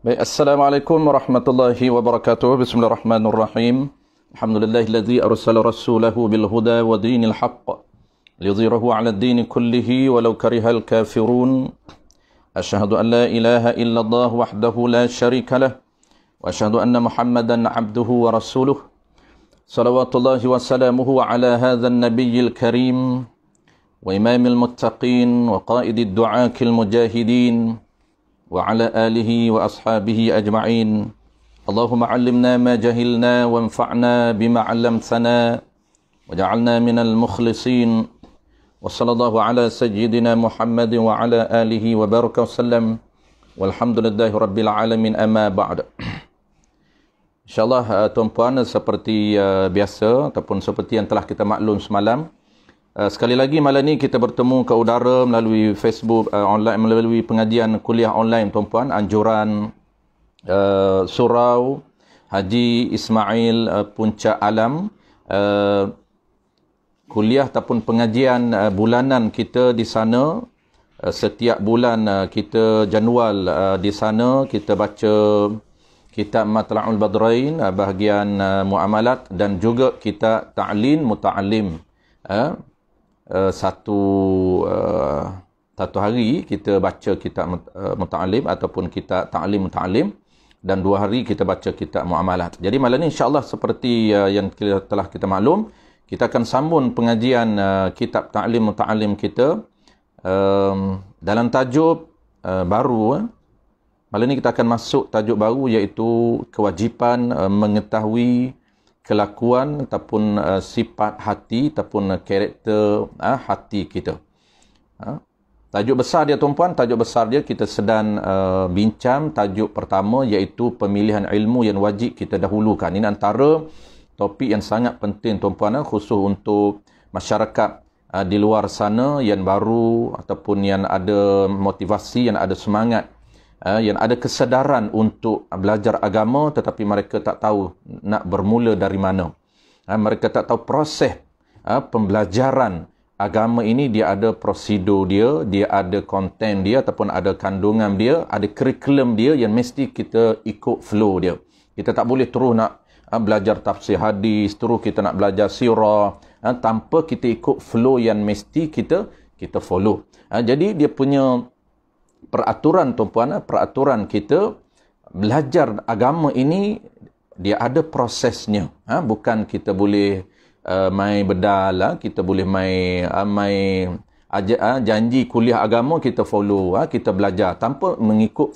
Baik, Assalamualaikum warahmatullahi wabarakatuh. Bismillahirrahmanirrahim. Alhamdulillahilladzi arsala rasulahu bil huda wa dinil haqq liyudhhirahu 'ala ad-din kullihi walau karihal kafirun. Asyhadu an la ilaha illallah wahdahu la syarika lah wa asyhadu anna Muhammadan 'abduhu wa rasuluh. Salawatullahi wa salamuhu 'ala hadzal nabiyyil karim wa imamil muttaqin wa qaidid du'akil mujahidin وعلى آله وأصحابه أجمعين. اللهم علمنا ما جهلنا وانفعنا بما علمتنا وجعلنا من المخلصين. وصلى الله على سيدنا محمد وعلى آله وبارك وسلم والحمد لله رب العالمين. أما بعد. InsyaAllah tuan-puan, seperti biasa ataupun seperti yang telah kita maklum semalam, sekali lagi malam ni kita bertemu ke udara melalui Facebook online, melalui pengajian kuliah online tuan-puan, anjuran Surau Haji Ismail Puncak Alam, kuliah ataupun pengajian bulanan kita di sana. Setiap bulan kita janual di sana, kita baca kitab Matla'ul Badrain bahagian muamalat, dan juga kita ta'lim muta'alim. Satu hari kita baca kitab muta'alim ataupun kita ta'lim muta'alim, dan 2 hari kita baca kitab muamalat. Jadi malam ni insya-Allah seperti yang telah kita maklum, kita akan sambung pengajian kitab ta'lim muta'alim kita dalam tajuk baru. Malam ni kita akan masuk tajuk baru, iaitu kewajipan mengetahui kelakuan ataupun sifat hati ataupun karakter hati kita. Tajuk besar dia tuan-puan, tajuk besar dia kita sedang bincang tajuk pertama, iaitu pemilihan ilmu yang wajib kita dahulukan. Ini antara topik yang sangat penting tuan-puan, khusus untuk masyarakat di luar sana yang baru ataupun yang ada motivasi, yang ada semangat, yang ada kesedaran untuk belajar agama, tetapi mereka tak tahu nak bermula dari mana. Mereka tak tahu proses pembelajaran agama ini. Dia ada prosedur dia, dia ada konten dia ataupun ada kandungan dia, ada kurikulum dia yang mesti kita ikut flow dia. Kita tak boleh terus nak belajar tafsir hadis, terus kita nak belajar sirah tanpa kita ikut flow yang mesti kita follow. Jadi dia punya peraturan tuan-puan, peraturan kita belajar agama ini dia ada prosesnya. Bukan kita boleh main bedal, kita boleh main janji kuliah agama kita follow, kita belajar tanpa mengikut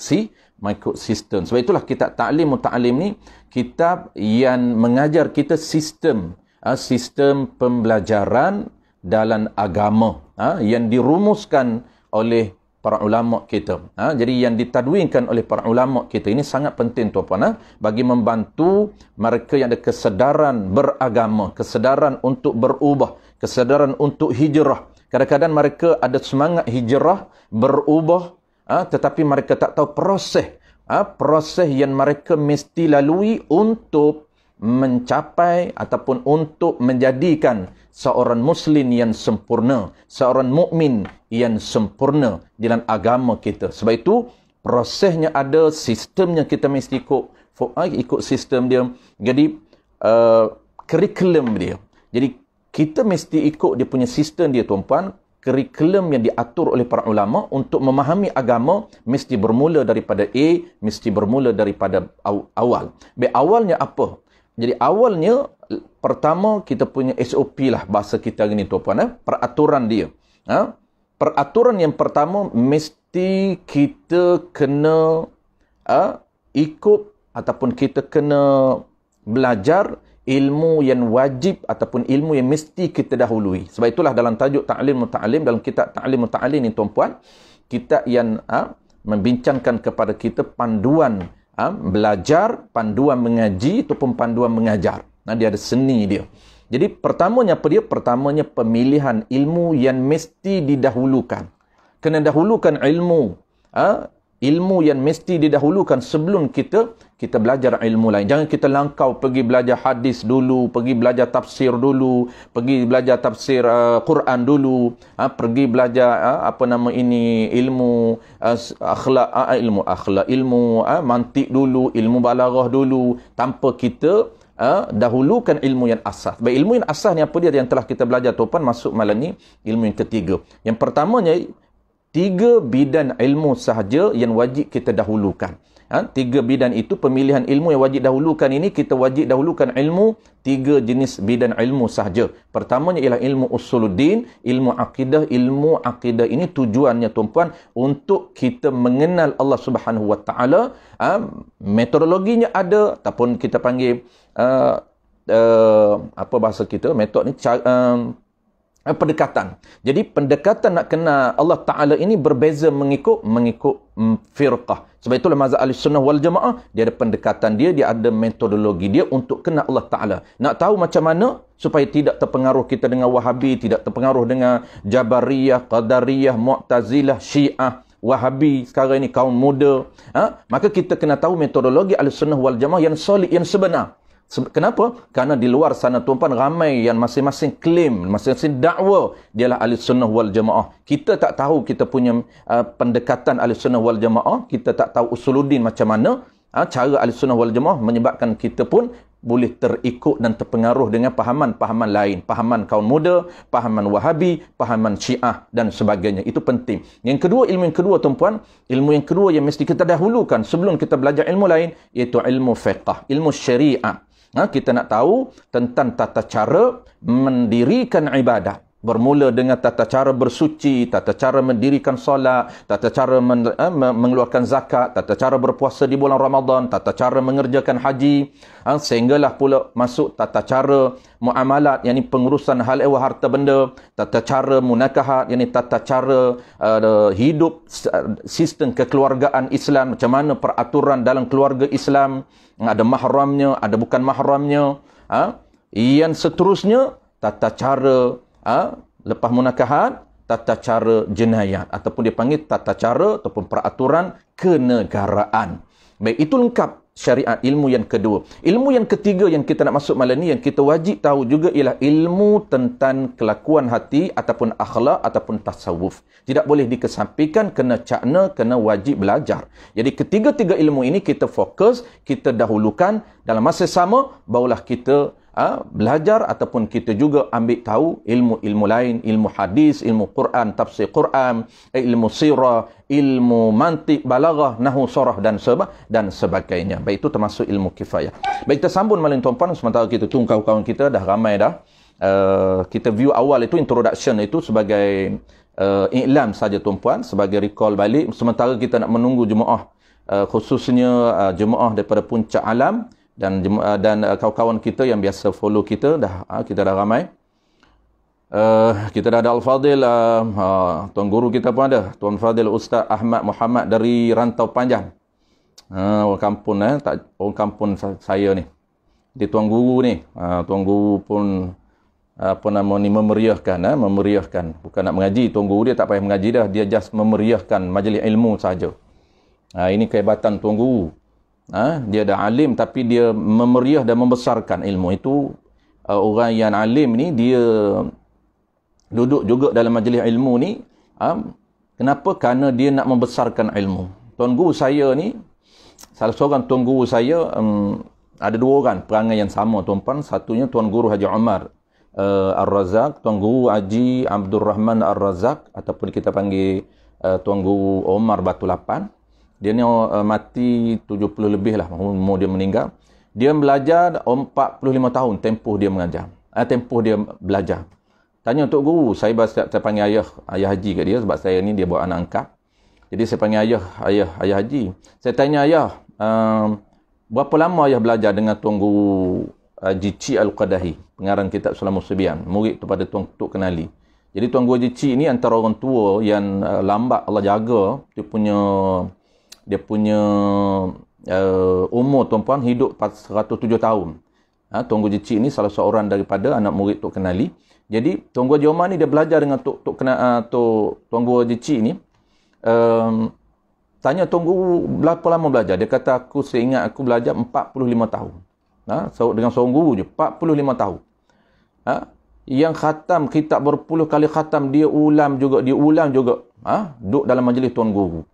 sistem. Sebab itulah kitab ta'lim muta'alim ni kitab yang mengajar kita sistem pembelajaran dalam agama yang dirumuskan oleh para ulama kita. Jadi yang ditadwinkan oleh para ulama kita ini sangat penting tuan-puan, bagi membantu mereka yang ada kesedaran beragama, kesedaran untuk berubah, kesedaran untuk hijrah. Kadang-kadang mereka ada semangat hijrah, berubah, tetapi mereka tak tahu proses yang mereka mesti lalui untuk mencapai ataupun untuk menjadikan seorang muslim yang sempurna, seorang mukmin yang sempurna dalam agama kita. Sebab itu prosesnya ada, sistemnya kita mesti ikut sistem dia. Jadi kurikulum dia. Jadi kita mesti ikut dia punya sistem dia tuan-puan. Kurikulum yang diatur oleh para ulama untuk memahami agama mesti bermula daripada A, mesti bermula daripada awal. Awalnya apa? Jadi awalnya, pertama kita punya SOP lah bahasa kita hari ni tuan-puan, peraturan dia. Peraturan yang pertama, mesti kita kena ikut ataupun kita kena belajar ilmu yang wajib ataupun ilmu yang mesti kita dahului. Sebab itulah dalam tajuk ta'lim muta'alim, dalam kitab ta'lim muta'alim ni tuan-puan, kitab yang membincangkan kepada kita panduan belajar, panduan mengaji ataupun panduan mengajar. Dia ada seni dia. Jadi pertamanya apa dia? Pertamanya pemilihan ilmu yang mesti didahulukan. Kena dahulukan ilmu ilmu yang mesti didahulukan sebelum kita belajar ilmu lain. Jangan kita langkau pergi belajar hadis dulu, pergi belajar tafsir dulu, pergi belajar tafsir Quran dulu, pergi belajar ilmu akhlak, ilmu mantik dulu, ilmu balaghah dulu, tanpa kita dahulukan ilmu yang asas. Baik, ilmu yang asas ni apa dia yang telah kita belajar tuan, masuk malam ni ilmu yang ketiga. Yang pertamanya, 3 bidang ilmu sahaja yang wajib kita dahulukan. 3 bidang itu, pemilihan ilmu yang wajib dahulukan ini, kita wajib dahulukan ilmu 3 jenis bidang ilmu sahaja. Pertamanya ialah ilmu usuluddin, ilmu akidah. Ilmu akidah ini tujuannya tuan-puan untuk kita mengenal Allah Subhanahu Wa Taala. Metodologinya ada, ataupun kita panggil apa bahasa kita, metod ni pendekatan. Jadi pendekatan nak kenal Allah Ta'ala ini berbeza mengikut firqah. Sebab itulah mazhab Ahlussunnah wal Jamaah, dia ada pendekatan dia ada metodologi dia untuk kenal Allah Ta'ala. Nak tahu macam mana supaya tidak terpengaruh kita dengan Wahabi, tidak terpengaruh dengan Jabariyah, Qadariyah, Mu'tazilah, Syiah, Wahabi sekarang ini kaum muda. Maka kita kena tahu metodologi Ahlussunnah wal Jamaah yang solid, yang sebenar. Kenapa? Karena di luar sana tuan-tuan ramai yang masing-masing klaim, masing-masing dakwa dialah Ahlussunnah wal Jamaah. Kita tak tahu kita punya pendekatan Ahlussunnah wal Jamaah, kita tak tahu usuluddin macam mana, cara Ahlussunnah wal Jamaah, menyebabkan kita pun boleh terikut dan terpengaruh dengan pahaman-pahaman lain, pahaman kaum muda, pahaman Wahabi, pahaman Syiah dan sebagainya. Itu penting. Yang kedua, ilmu yang kedua tuan-puan, ilmu yang kedua yang mesti kita dahulukan sebelum kita belajar ilmu lain, iaitu ilmu fiqh, ilmu syariah. Kita nak tahu tentang tata cara mendirikan ibadat. Bermula dengan tata cara bersuci, tata cara mendirikan solat, tata cara mengeluarkan zakat, tata cara berpuasa di bulan Ramadan, tata cara mengerjakan haji, sehinggalah pula masuk tata cara muamalat, yakni pengurusan hal ehwal harta benda, tata cara munakahat, yakni tata cara hidup, sistem kekeluargaan Islam, macam mana peraturan dalam keluarga Islam, ada mahramnya, ada bukan mahramnya. Yang seterusnya, tata cara lepas munakahat, tata cara jenayat, ataupun dia panggil tata cara ataupun peraturan kenegaraan. Baik, itu lengkap syariat, ilmu yang kedua. Ilmu yang ketiga yang kita nak masuk malam ni, yang kita wajib tahu juga, ialah ilmu tentang kelakuan hati ataupun akhlak ataupun tasawuf. Tidak boleh dikesampingkan, kena cakna, kena wajib belajar. Jadi ketiga-tiga ilmu ini kita fokus, kita dahulukan. Dalam masa sama, barulah kita belajar ataupun kita juga ambil tahu ilmu-ilmu lain, ilmu hadis, ilmu Quran, tafsir Quran, ilmu sirah, ilmu mantik, balaghah, nahwu, sarah dan sebagainya. Baik, itu termasuk ilmu kifayah. Baik, kita sambung malam tuan-puan, sementara kita tunggu kawan-kawan kita dah ramai dah. Kita view awal itu, introduction itu sebagai iklan saja tuan-puan, sebagai recall balik. Sementara kita nak menunggu jemaah, khususnya jemaah daripada Puncak Alam dan kawan-kawan kita yang biasa follow kita kita dah ramai. Kita dah ada Al-Fadil, tuan guru kita pun ada, Tuan Fadil Ustaz Ahmad Muhammad dari Rantau Panjang, orang kampung, orang kampung saya ni. Dia tuan guru ni, tuan guru pun memeriahkan, bukan nak mengaji. Tuan guru dia tak payah mengaji dah, dia just memeriahkan majlis ilmu saja. Ini kehebatan tuan guru. Dia dah alim tapi dia memeriah dan membesarkan ilmu. Itu orang yang alim ni, dia duduk juga dalam majlis ilmu ni. Kenapa? Kerana dia nak membesarkan ilmu. Tuan guru saya ni, salah seorang tuan guru saya, ada 2 orang perangai yang sama tuan-puan. Satunya Tuan Guru Haji Omar Ar-Razak, Tuan Guru Haji Abdul Rahman Ar-Razak, ataupun kita panggil Tuan Guru Omar Batu Lapan. Dia ni mati 70 lebih lah, umur dia meninggal. Dia belajar 45 tahun tempoh dia mengajar. Tempoh dia belajar. Tanya Tok Guru, saya panggil ayah Haji kat dia, sebab saya ni dia buat anak angkat. Jadi saya panggil ayah Haji. Saya tanya ayah, berapa lama ayah belajar dengan Tuan Guru Haji Al-Qadahi, pengarang kitab Sulamul Subian, murid kepada Tuan Tok Kenali. Jadi Tuan Guru Haji ni antara orang tua yang lambat Allah jaga. Dia punya umur tuan-puan hidup 107 tahun. Tuan Guru Haji ni salah seorang daripada anak murid Tok Kenali. Jadi Tuan Guru Haji Omar ni dia belajar dengan Tuan Guru Haji ni Tanya Tuan Guru berapa lama belajar? Dia kata, aku seingat aku belajar 45 tahun. Dengan seorang guru je, 45 tahun. Yang khatam kitab berpuluh kali khatam, dia ulang juga. Duduk dalam majlis Tuan Guru.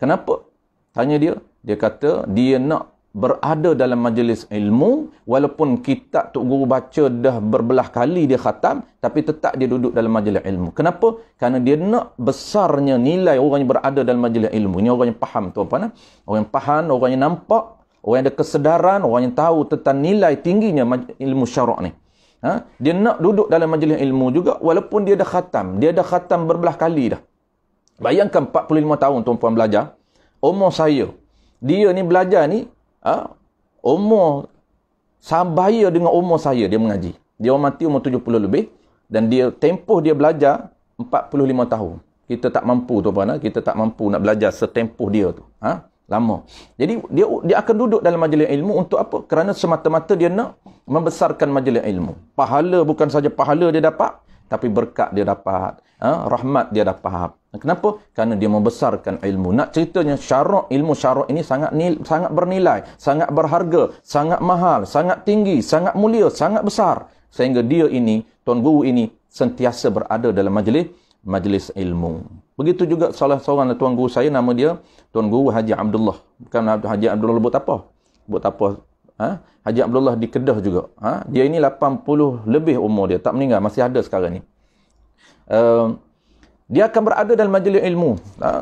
Kenapa? Tanya dia. Dia kata, dia nak berada dalam majlis ilmu, walaupun kitab Tok Guru baca dah berbelah kali dia khatam, tapi tetap dia duduk dalam majlis ilmu. Kenapa? Kerana dia nak besarnya nilai orang yang berada dalam majlis ilmu. Ini orang yang faham, tuan-puan. Orang yang faham, orang yang nampak, orang yang ada kesedaran, orang yang tahu tentang nilai tingginya ilmu syarak ni. Dia nak duduk dalam majlis ilmu juga, walaupun dia dah khatam. Dia dah khatam berbelah kali dah. Bayangkan 45 tahun tuan-puan belajar. Umur saya, dia ni belajar ni, umur sabaya dengan umur saya dia mengaji. Dia orang mati umur 70 lebih, dan dia tempoh dia belajar 45 tahun. Kita tak mampu tuan-puan, kita tak mampu nak belajar setempoh dia tu. Lama. Jadi dia akan duduk dalam majlis ilmu untuk apa? Kerana semata-mata dia nak membesarkan majlis ilmu. Pahala, bukan saja pahala dia dapat, tapi berkat dia dapat, rahmat dia dapat. Kenapa? Kerana dia membesarkan ilmu. Nak ceritanya ilmu syarak ini sangat bernilai, sangat berharga, sangat mahal, sangat tinggi, sangat mulia, sangat besar. Sehingga dia ini, Tuan Guru ini, sentiasa berada dalam majlis ilmu. Begitu juga salah seorang Tuan Guru saya, nama dia Tuan Guru Haji Abdullah. Bukan Haji Abdullah buat apa? Haji Abdullah di Kedah juga. Dia ini 80 lebih umur dia, tak meninggal, masih ada sekarang ni. Dia akan berada dalam majlis ilmu.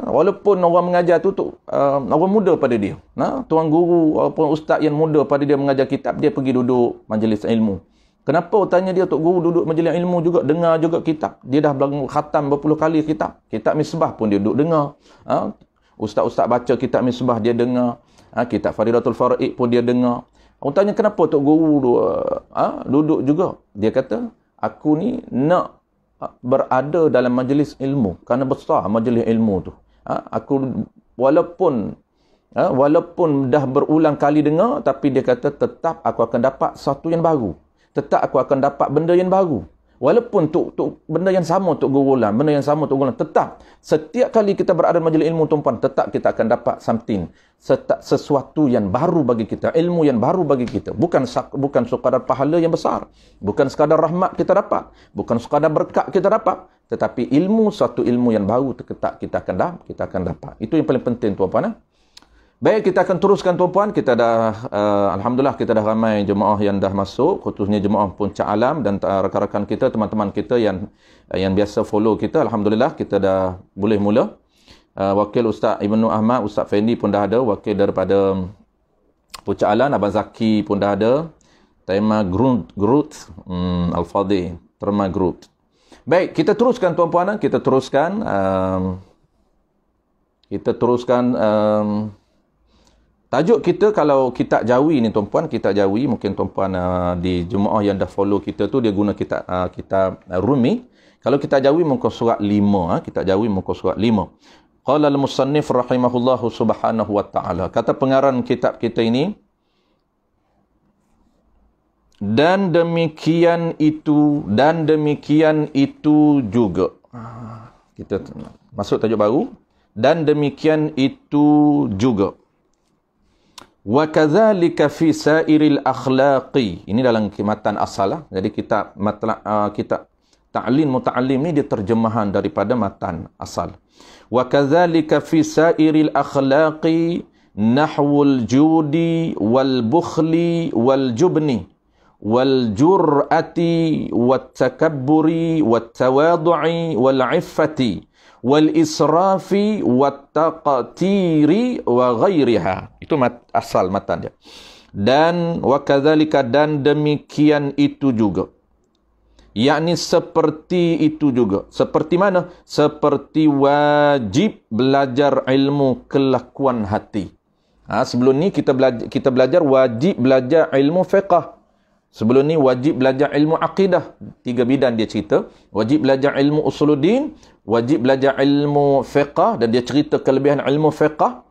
Walaupun orang mengajar tu orang muda pada dia. Tuan Guru ataupun ustaz yang muda pada dia mengajar kitab, dia pergi duduk majlis ilmu. Kenapa? Tanya dia, Tok Guru duduk majlis ilmu juga, dengar juga kitab. Dia dah khatam berpuluh kali kitab. Kitab Misbah pun dia duduk dengar. Ustaz-ustaz baca kitab Misbah dia dengar. Kitab Faridatul Faraid pun dia dengar. Orang tanya, kenapa Tok Guru duduk juga? Dia kata, aku ni nak berada dalam majlis ilmu. Kerana besar majlis ilmu tu. Aku walaupun dah berulang kali dengar, tapi dia kata tetap aku akan dapat sesuatu yang baru. Tetap aku akan dapat benda yang baru. Walaupun benda yang sama Tok Guru ulang, benda yang sama Tok Guru ulang, tetap setiap kali kita berada dalam majlis ilmu tuan-puan, tetap kita akan dapat something, sesuatu yang baru bagi kita, ilmu yang baru bagi kita. Bukan sekadar pahala yang besar, bukan sekadar rahmat kita dapat, bukan sekadar berkat kita dapat, tetapi suatu ilmu yang baru tetap kita akan dapat. Itu yang paling penting tuan-puan. Baik, kita akan teruskan tuan-puan. Kita dah alhamdulillah kita dah ramai jemaah yang dah masuk, khususnya jemaah Puncak Alam dan rakan-rakan kita, teman-teman kita yang biasa follow kita. Alhamdulillah kita dah boleh mula. Wakil Ustaz Ibnu Ahmad, Ustaz Fendi pun dah ada, wakil daripada Puncak Alam, Abang Zaki pun dah ada. Tema Groot Al-Fadhi, Terma Groot. Baik, kita teruskan tuan-puan, kita teruskan tajuk kita kalau kitab Jawi ni tuan-puan, kitab Jawi, mungkin tuan-puan di jemaah yang dah follow kita tu dia guna kitab Rumi. Kalau kitab Jawi muka surat 5, kitab Jawi muka surat 5. Qala al-musannif rahimahullahu subhanahu wa ta'ala. Kata pengarang kitab kita ini, dan demikian itu juga. Kita masuk tajuk baru. Dan demikian itu juga. Wa kadzalika fi sairil akhlaqi. Ini dalam matan asal. Jadi kitab ta'lim muta'allim ni dia terjemahan daripada matan asal. Wa kadzalika fi sairil akhlaqi nahwul judi wal bukhli wal jubni wal jur'ati wat takabburi wat tawadu'i wal 'iffati wal israfi wat taqtiri wa ghairiha. Itu asal matan dia. Dan wa kadzalika, dan demikian itu juga, yakni seperti itu juga. Seperti mana? Seperti wajib belajar ilmu kelakuan hati. Sebelum ni kita belajar wajib belajar ilmu fiqh. Sebelum ni wajib belajar ilmu akidah. 3 bidang dia cerita. Wajib belajar ilmu usuluddin, wajib belajar ilmu fiqh, dan dia cerita kelebihan ilmu fiqh,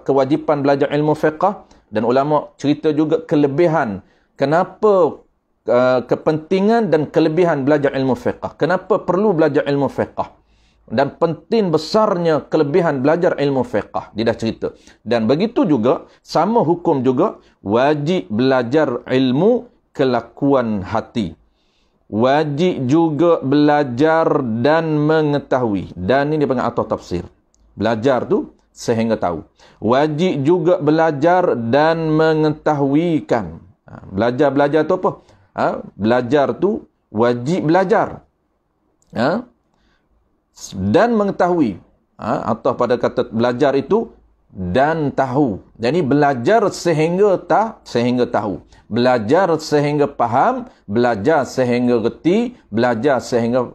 kewajipan belajar ilmu fiqh, dan ulama cerita juga kelebihan, kenapa kepentingan dan kelebihan belajar ilmu fiqh. Kenapa perlu belajar ilmu fiqh? dan penting besarnya kelebihan belajar ilmu fiqh. Dia dah cerita. Dan begitu juga, sama hukum juga, wajib belajar ilmu kelakuan hati. Wajib juga belajar dan mengetahui. Dan ini dia panggil atau tafsir. Belajar tu sehingga tahu. Wajib juga belajar dan mengetahuikan. Belajar tu apa? Belajar tu wajib belajar. Dan mengetahui. Atau pada kata belajar itu dan tahu. Jadi belajar sehingga tahu. Belajar sehingga faham, belajar sehingga reti, belajar sehingga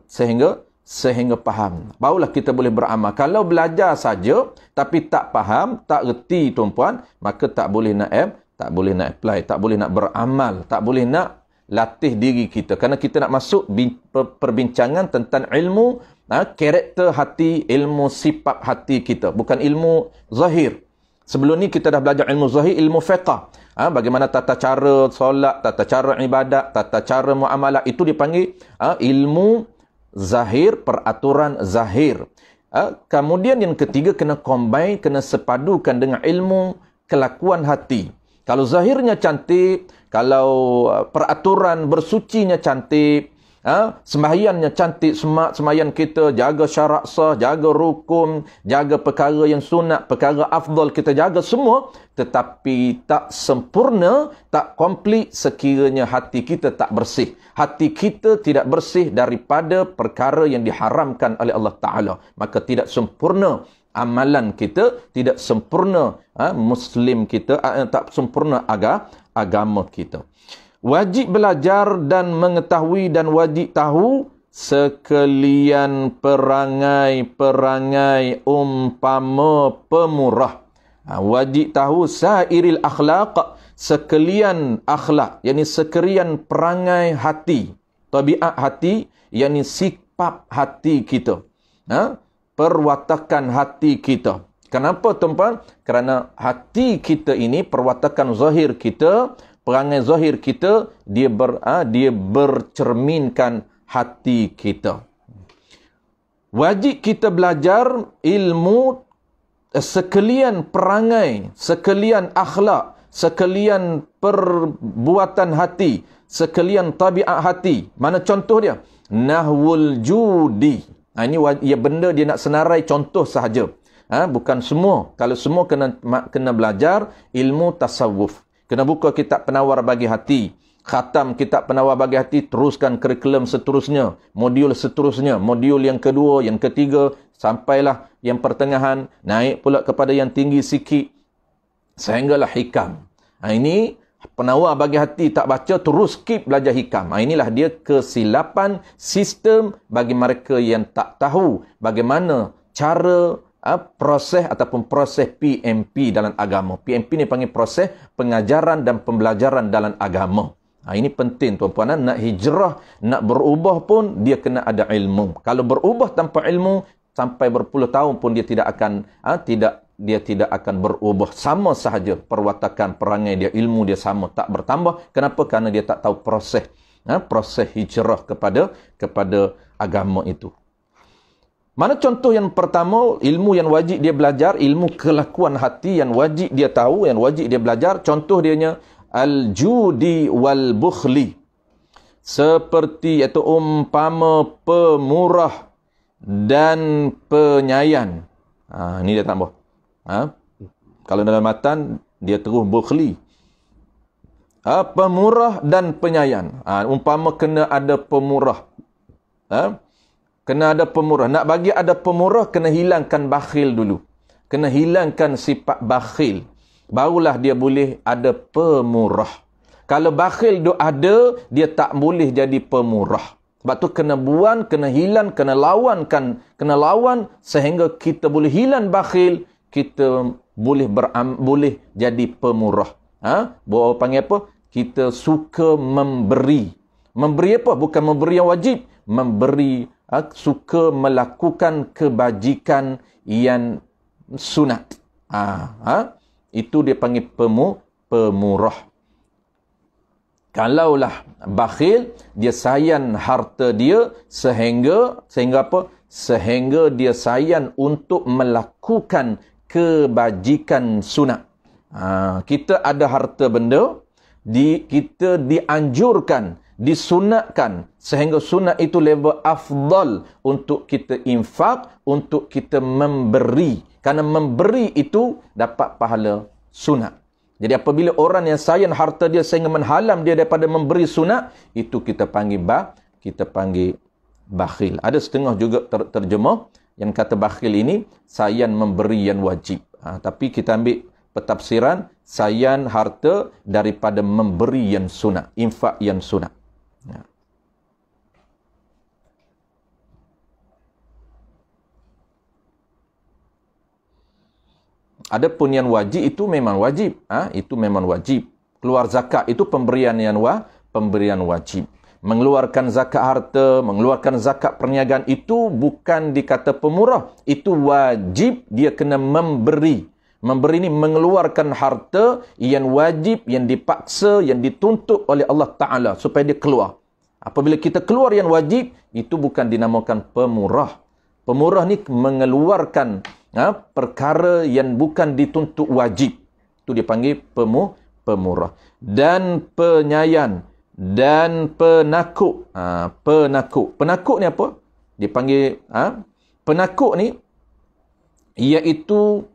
faham. Barulah kita boleh beramal. Kalau belajar saja tapi tak faham, tak reti tuan-puan, maka tak boleh nak apply, tak boleh nak beramal, tak boleh nak latih diri kita. Kerana kita nak masuk perbincangan tentang ilmu karakter hati, ilmu sifat hati kita, bukan ilmu zahir. Sebelum ni kita dah belajar ilmu zahir, ilmu fiqh. Bagaimana tata cara solat, tata cara ibadat, tata cara muamalah, itu dipanggil ilmu zahir, peraturan zahir. Kemudian yang ketiga, kena combine, kena sepadukan dengan ilmu kelakuan hati. Kalau zahirnya cantik, kalau peraturan bersucinya cantik, sembahyangnya cantik, sembahyang kita jaga syarat sah, jaga rukun, jaga perkara yang sunat, perkara afdal kita jaga semua, tetapi tak sempurna, tak komplit sekiranya hati kita tak bersih. Hati kita tidak bersih daripada perkara yang diharamkan oleh Allah Ta'ala, maka tidak sempurna amalan kita, tidak sempurna Muslim kita, tak sempurna agama kita. Wajib belajar dan mengetahui dan wajib tahu sekalian perangai-perangai umpama pemurah. Wajib tahu sairil akhlaq, sekalian akhlak, yakni sekalian perangai hati, tabiat hati, yakni sifat hati kita. Perwatakan hati kita. Kenapa tuan-tuan? Kerana hati kita ini, perwatakan zahir kita, perangai zahir kita, dia bercerminkan hati kita. Wajib kita belajar ilmu sekalian perangai, sekalian akhlak, sekalian perbuatan hati, sekalian tabiat hati. Mana contoh dia? Nahwul judi. Ini benda dia nak senarai contoh sahaja. Bukan semua. Kalau semua kena belajar ilmu tasawuf. Kena buka kitab penawar bagi hati. Khatam kitab penawar bagi hati. Teruskan kurikulum seterusnya. Modul seterusnya. Modul yang kedua, yang ketiga. Sampailah yang pertengahan. Naik pula kepada yang tinggi sikit. Sehinggalah hikam. Ini penawar bagi hati tak baca, terus skip belajar hikam. Inilah dia kesilapan sistem bagi mereka yang tak tahu bagaimana cara proses ataupun proses PMP dalam agama. PMP ni panggil proses pengajaran dan pembelajaran dalam agama. Ini penting tuan-puan. Nak hijrah, nak berubah pun dia kena ada ilmu. Kalau berubah tanpa ilmu, sampai berpuluh tahun pun dia tidak akan berubah. Sama sahaja perwatakan, perangai dia, ilmu dia sama, tak bertambah. Kenapa? Kerana dia tak tahu proses proses hijrah kepada agama itu. Mana contoh yang pertama, ilmu yang wajib dia belajar, ilmu kelakuan hati yang wajib dia tahu, yang wajib dia belajar. Contoh dianya al-judi wal bukhli. Seperti iaitu umpama pemurah dan penyayang. Ini dia tambah. Kalau dalam matan dia terus bukhli. Pemurah dan penyayang. Umpama kena ada pemurah. Kena ada pemurah. Nak bagi ada pemurah, kena hilangkan bakhil dulu. Kena hilangkan sifat bakhil. Barulah dia boleh ada pemurah. Kalau bakhil tu ada, dia tak boleh jadi pemurah. Sebab tu kena buang, kena hilang, kena lawan sehingga kita boleh hilang bakhil, kita boleh jadi pemurah. Bawa panggil apa? Kita suka memberi. Memberi apa? Bukan memberi yang wajib. Memberi, suka melakukan kebajikan yang sunat. Itu dia panggil pemurah. Kalaulah bakhil, dia sayang harta dia sehingga apa? sehingga dia sayan untuk melakukan kebajikan sunat. Kita ada harta benda, kita dianjurkan, disunatkan sehingga sunat itu level afdal untuk kita infak, untuk kita memberi. Kerana memberi itu dapat pahala sunat. Jadi apabila orang yang sayan harta dia sehingga menghalang dia daripada memberi sunat, itu kita panggil bakhil. Ada setengah juga terjemah yang kata bakhil ini sayan memberi yang wajib. Tapi kita ambil pentafsiran sayan harta daripada memberi yang sunat, infak yang sunat. Adapun yang wajib itu memang wajib. Itu memang wajib. Keluar zakat itu pemberian wajib. Mengeluarkan zakat harta, mengeluarkan zakat perniagaan itu bukan dikata pemurah. Itu wajib, dia kena memberi. Memberi ini mengeluarkan harta yang wajib, yang dipaksa, yang dituntut oleh Allah Ta'ala supaya dia keluar. Apabila kita keluar yang wajib, itu bukan dinamakan pemurah. Pemurah ni mengeluarkan perkara yang bukan dituntut wajib. Itu dipanggil pemurah. Dan penyayan dan penakut. Penakut ni apa? Dipanggil penakut ni iaitu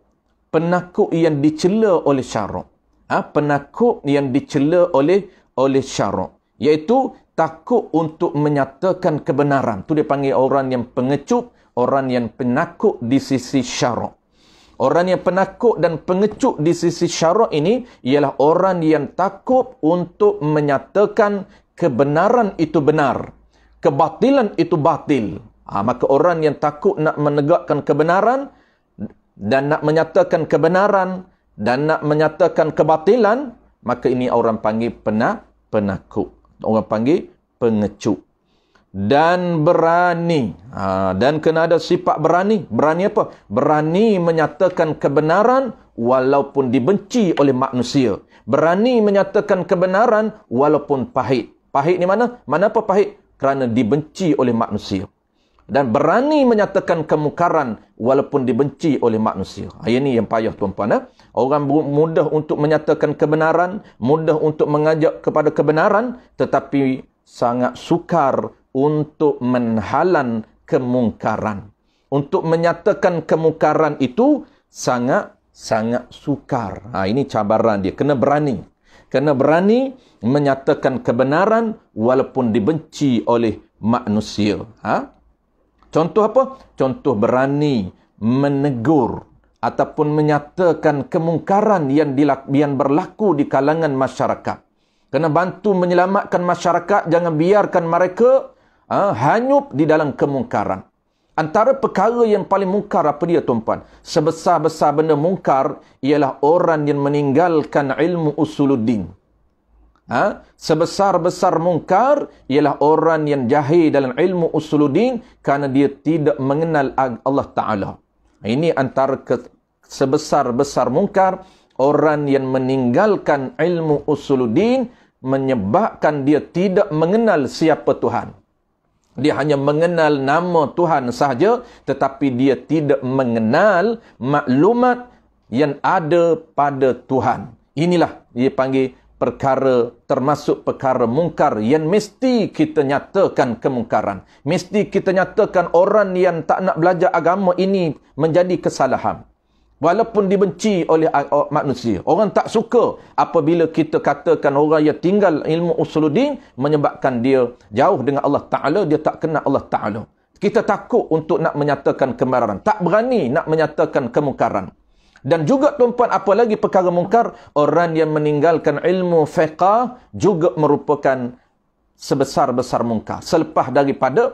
penakut yang dicela oleh syarak. Penakut yang dicela oleh syarak, iaitu takut untuk menyatakan kebenaran. Tu dia panggil orang yang pengecut, orang yang penakut di sisi syarak. Orang yang penakut dan pengecut di sisi syarak ini ialah orang yang takut untuk menyatakan kebenaran itu benar, kebatilan itu batil. Maka orang yang takut nak menegakkan kebenaran dan nak menyatakan kebenaran dan nak menyatakan kebatilan, maka ini orang panggil penakut. Orang panggil pengecut. Dan berani. Dan kena ada sifat berani. Berani apa? Berani menyatakan kebenaran walaupun dibenci oleh manusia. Berani menyatakan kebenaran walaupun pahit. Pahit ni mana? Mana apa pahit? Kerana dibenci oleh manusia. Dan berani menyatakan kemukaran walaupun dibenci oleh manusia. Ini yang payah tuan-puan. Orang mudah untuk menyatakan kebenaran, mudah untuk mengajak kepada kebenaran, tetapi sangat sukar untuk menghalang kemungkaran. Untuk menyatakan kemungkaran itu sangat sukar. Ini cabaran dia. Kena berani. Kena berani menyatakan kebenaran walaupun dibenci oleh manusia. Contoh apa? Contoh berani menegur ataupun menyatakan kemungkaran yang berlaku di kalangan masyarakat. Kena bantu menyelamatkan masyarakat, jangan biarkan mereka hanyut di dalam kemungkaran. Antara perkara yang paling mungkar apa dia tuan-puan? Sebesar-besar benda mungkar ialah orang yang meninggalkan ilmu usuluddin. Sebesar-besar mungkar ialah orang yang jahil dalam ilmu usuluddin kerana dia tidak mengenal Allah Ta'ala. Ini antara sebesar-besar mungkar. Orang yang meninggalkan ilmu usuluddin menyebabkan dia tidak mengenal siapa Tuhan. Dia hanya mengenal nama Tuhan sahaja, tetapi dia tidak mengenal maklumat yang ada pada Tuhan. Inilah dia panggil perkara, termasuk perkara mungkar yang mesti kita nyatakan kemungkaran. Mesti kita nyatakan orang yang tak nak belajar agama ini menjadi kesalahan. Walaupun dibenci oleh manusia. Orang tak suka apabila kita katakan orang yang tinggal ilmu usuluddin menyebabkan dia jauh dengan Allah Ta'ala, dia tak kenal Allah Ta'ala. Kita takut untuk nak menyatakan kebenaran. Tak berani nak menyatakan kemungkaran. Dan juga tuan-puan, apa lagi perkara mungkar? Orang yang meninggalkan ilmu fiqh juga merupakan sebesar-besar mungkar. Selepas daripada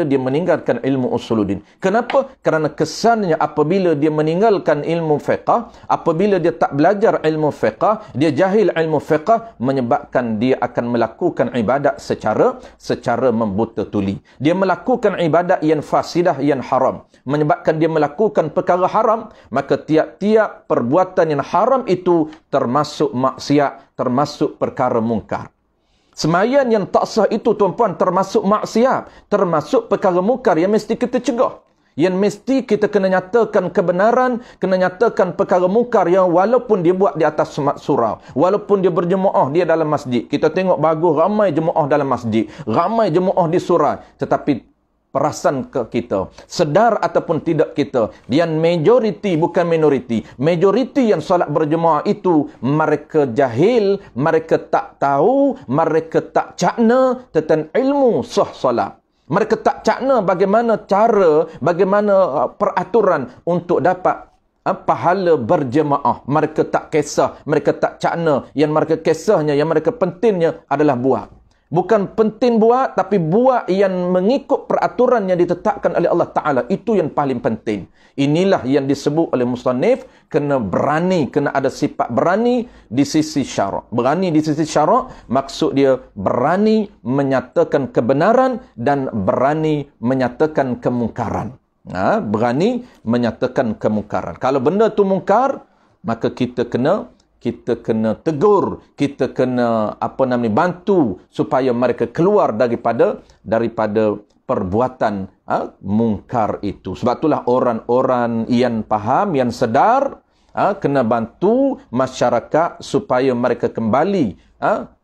dia meninggalkan ilmu usuluddin. Kenapa? Kerana kesannya apabila dia meninggalkan ilmu fiqh, apabila dia tak belajar ilmu fiqh, dia jahil ilmu fiqh, menyebabkan dia akan melakukan ibadat secara membuta tuli. Dia melakukan ibadat yang fasidah, yang haram. Menyebabkan dia melakukan perkara haram, maka tiap-tiap perbuatan yang haram itu termasuk maksiat, termasuk perkara mungkar. Sembahyang yang tak sah itu tuan-puan termasuk maksiat, termasuk perkara mungkar yang mesti kita cegah. Yang mesti kita kena nyatakan kebenaran, kena nyatakan perkara mungkar yang walaupun dia buat di atas surau, walaupun dia berjemaah dia dalam masjid. Kita tengok bagus ramai jemaah dalam masjid, ramai jemaah di surau, tetapi perasan ke kita, sedar ataupun tidak kita, yang majoriti bukan minoriti, majoriti yang solat berjemaah itu mereka jahil, mereka tak tahu, mereka tak cakna tentang ilmu sah solat. Mereka tak cakna bagaimana cara, bagaimana peraturan untuk dapat pahala berjemaah. Mereka tak kisah, mereka tak cakna. Yang mereka kisahnya, yang mereka pentingnya adalah buat. Bukan penting buat, tapi buat yang mengikut peraturan yang ditetapkan oleh Allah Ta'ala. Itu yang paling penting. Inilah yang disebut oleh musannif, kena berani, kena ada sifat berani di sisi syarak. Berani di sisi syarak, maksud dia berani menyatakan kebenaran dan berani menyatakan kemungkaran. Berani menyatakan kemungkaran. Kalau benda tu mungkar, maka kita kena tegur, kita kena bantu supaya mereka keluar daripada perbuatan mungkar itu. Sebab itulah orang-orang yang faham, yang sedar, kena bantu masyarakat supaya mereka kembali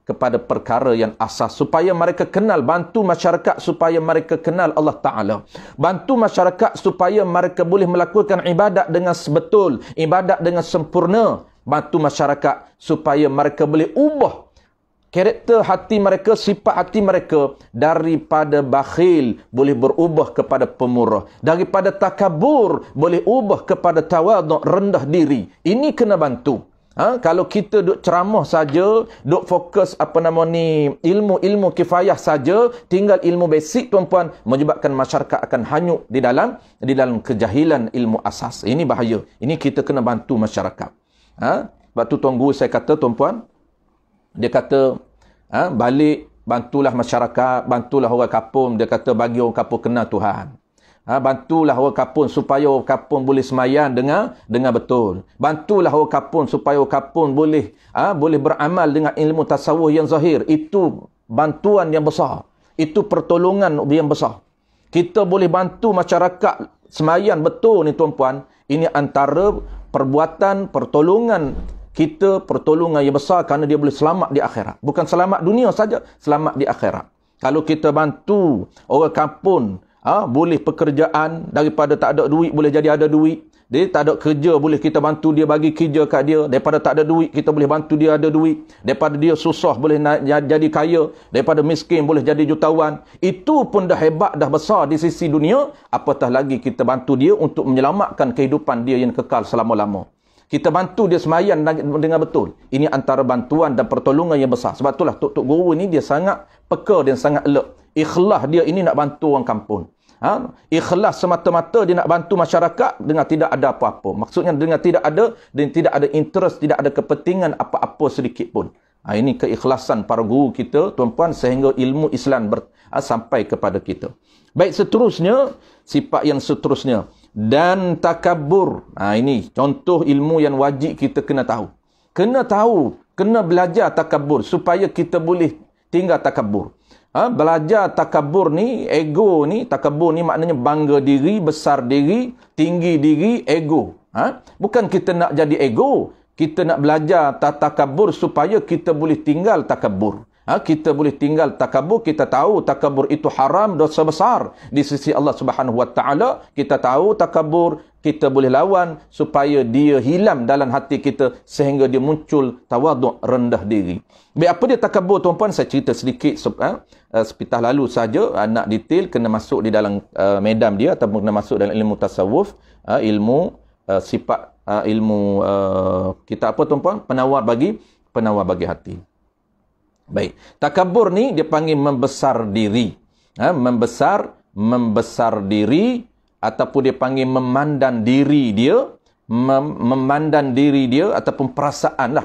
kepada perkara yang asas, supaya mereka kenal, bantu masyarakat supaya mereka kenal Allah Ta'ala, bantu masyarakat supaya mereka boleh melakukan ibadat dengan sebetul, ibadat dengan sempurna, bantu masyarakat supaya mereka boleh ubah karakter hati mereka, sifat hati mereka, daripada bakhil boleh berubah kepada pemurah, daripada takabur boleh ubah kepada tawaduk, rendah diri. Ini kena bantu. Kalau kita duk ceramah saja, duk fokus ilmu kifayah saja, tinggal ilmu basic tuan-puan, menyebabkan masyarakat akan hanyut di dalam kejahilan ilmu asas. Ini bahaya. Ini kita kena bantu masyarakat. Sebab tu tuan guru saya kata tuan-puan, dia kata balik bantulah masyarakat, bantulah orang kampung. Dia kata bagi orang kampung kenal Tuhan. Bantulah orang kampung supaya orang kampung boleh semayang dengan betul. Bantulah orang kampung supaya orang kampung boleh beramal dengan ilmu tasawuf yang zahir. Itu bantuan yang besar. Itu pertolongan yang besar. Kita boleh bantu masyarakat semayang betul ni tuan-puan. Ini antara perbuatan pertolongan kita, pertolongan yang besar, kerana dia boleh selamat di akhirat. Bukan selamat dunia saja, selamat di akhirat. Kalau kita bantu orang kampung boleh pekerjaan, daripada tak ada duit boleh jadi ada duit. Dia tak ada kerja, boleh kita bantu dia, bagi kerja kat dia. Daripada tak ada duit, kita boleh bantu dia ada duit. Daripada dia susah, boleh jadi kaya. Daripada miskin, boleh jadi jutawan. Itu pun dah hebat, dah besar di sisi dunia. Apatah lagi kita bantu dia untuk menyelamatkan kehidupan dia yang kekal selama-lama. Kita bantu dia semayang dengan betul. Ini antara bantuan dan pertolongan yang besar. Sebab itulah Tok Guru ni dia sangat peka dan sangat alert. Ikhlas dia ini nak bantu orang kampung. Ikhlas semata-mata dia nak bantu masyarakat dengan tidak ada apa-apa. Maksudnya dengan tidak ada interest, tidak ada kepentingan apa-apa sedikit pun. Ini keikhlasan para guru kita tuan-puan, sehingga ilmu Islam sampai kepada kita. Baik, seterusnya, sifat yang seterusnya, dan takabur. Ini contoh ilmu yang wajib kita kena tahu. Kena belajar takabur supaya kita boleh tinggal takabur. Belajar takabur ni, ego ni, takabur ni maknanya bangga diri, besar diri, tinggi diri, ego. Bukan kita nak jadi ego, kita nak belajar takabur supaya kita boleh tinggal takabur. Kita boleh tinggal takabur. Kita tahu takabur itu haram, dosa besar di sisi Allah Subhanahu Wa Taala. Kita tahu takabur, kita boleh lawan supaya dia hilang dalam hati kita, sehingga dia muncul tawaduk, rendah diri. Baik, apa dia takabur tuan-puan? Saya cerita sedikit sepatah lalu saja. Nak detail kena masuk di dalam medan dia, ataupun kena masuk dalam ilmu tasawuf, ilmu sifat, ilmu kita apa tuan-puan? Penawar bagi hati. Baik, takabur ni dia panggil membesar diri. Membesar diri, ataupun dia panggil memandang diri dia, memandang diri dia, ataupun perasaan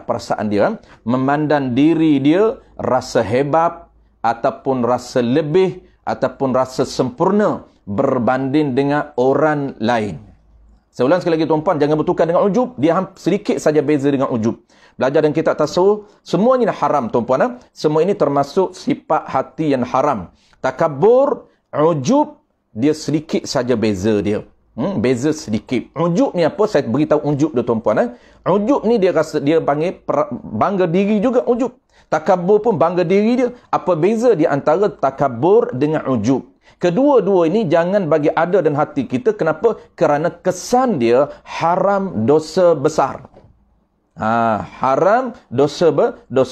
dia, memandang diri dia rasa hebat, ataupun rasa lebih, ataupun rasa sempurna berbanding dengan orang lain. Saya ulang sekali lagi tuan-puan, jangan bertukar dengan ujub. Dia sedikit saja beza dengan ujub. Belajar dan kitab tasawuf, semuanya haram tuan-puan. Semua ini termasuk sifat hati yang haram. Takabur, ujub, dia sedikit saja beza dia. Beza sedikit. Ujub ni apa? Saya beritahu ujub dia tuan-puan. Ujub ni dia rasa, dia panggil bangga diri juga ujub. Takabur pun bangga diri dia. Apa beza di antara takabur dengan ujub? Kedua-dua ini jangan bagi ada dalam hati kita. Kenapa? Kerana kesan dia haram dosa besar. Haram dosa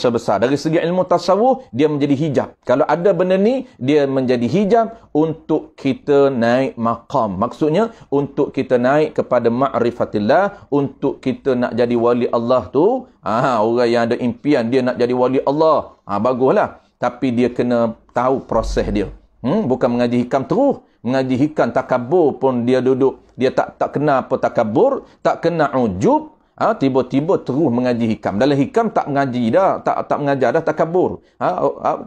besar. Dari segi ilmu tasawuf, dia menjadi hijab. Kalau ada benda ni, dia menjadi hijab untuk kita naik maqam. Maksudnya, untuk kita naik kepada ma'rifatillah, untuk kita nak jadi wali Allah tu, orang yang ada impian, dia nak jadi wali Allah. Baguslah. Tapi dia kena tahu proses dia. Bukan mengaji hikam terus. Mengaji hikam takabur pun dia duduk. Dia tak kena apa takabur, tak kena ujub. Tiba-tiba terus mengaji hikam. Dalam hikam tak mengaji dah, tak mengajar dah takabur.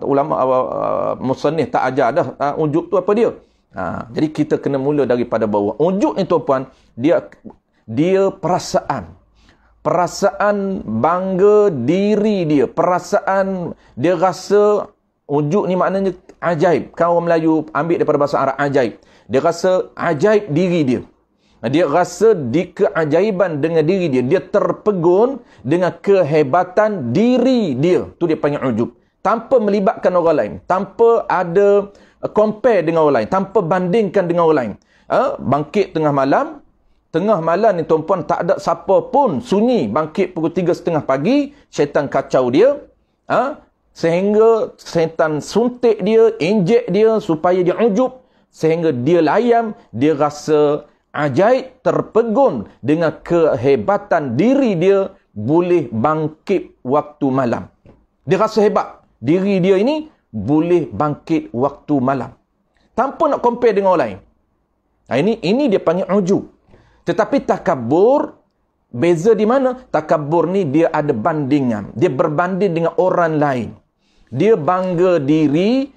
Ulama musannif tak ajar dah ujub tu apa dia. Jadi kita kena mula daripada bawah. Ujub ni tuan-puan, dia perasaan. Perasaan bangga diri dia. Perasaan dia rasa ujub ni maknanya ajaib. Kan orang Melayu ambil daripada bahasa Arab ajaib. Dia rasa ajaib diri dia. Dia rasa di keajaiban dengan diri dia. Dia terpegun dengan kehebatan diri dia. Tu dia panggil ujub. Tanpa melibatkan orang lain. Tanpa ada compare dengan orang lain. Tanpa bandingkan dengan orang lain. Bangkit tengah malam. Tengah malam ni tuan-puan tak ada siapa pun sunyi. Bangkit pukul 3:30 pagi. Syaitan kacau dia. Sehingga syaitan suntik dia, injek dia supaya dia ujub. Sehingga dia layam, dia rasa ajaib, terpegun dengan kehebatan diri dia boleh bangkit waktu malam. Dia rasa hebat. Diri dia ini boleh bangkit waktu malam. Tanpa nak compare dengan orang lain. Ini dia panggil ujub. Tetapi takabur, beza di mana? Takabur ni dia ada bandingan. Dia berbanding dengan orang lain. Dia bangga diri,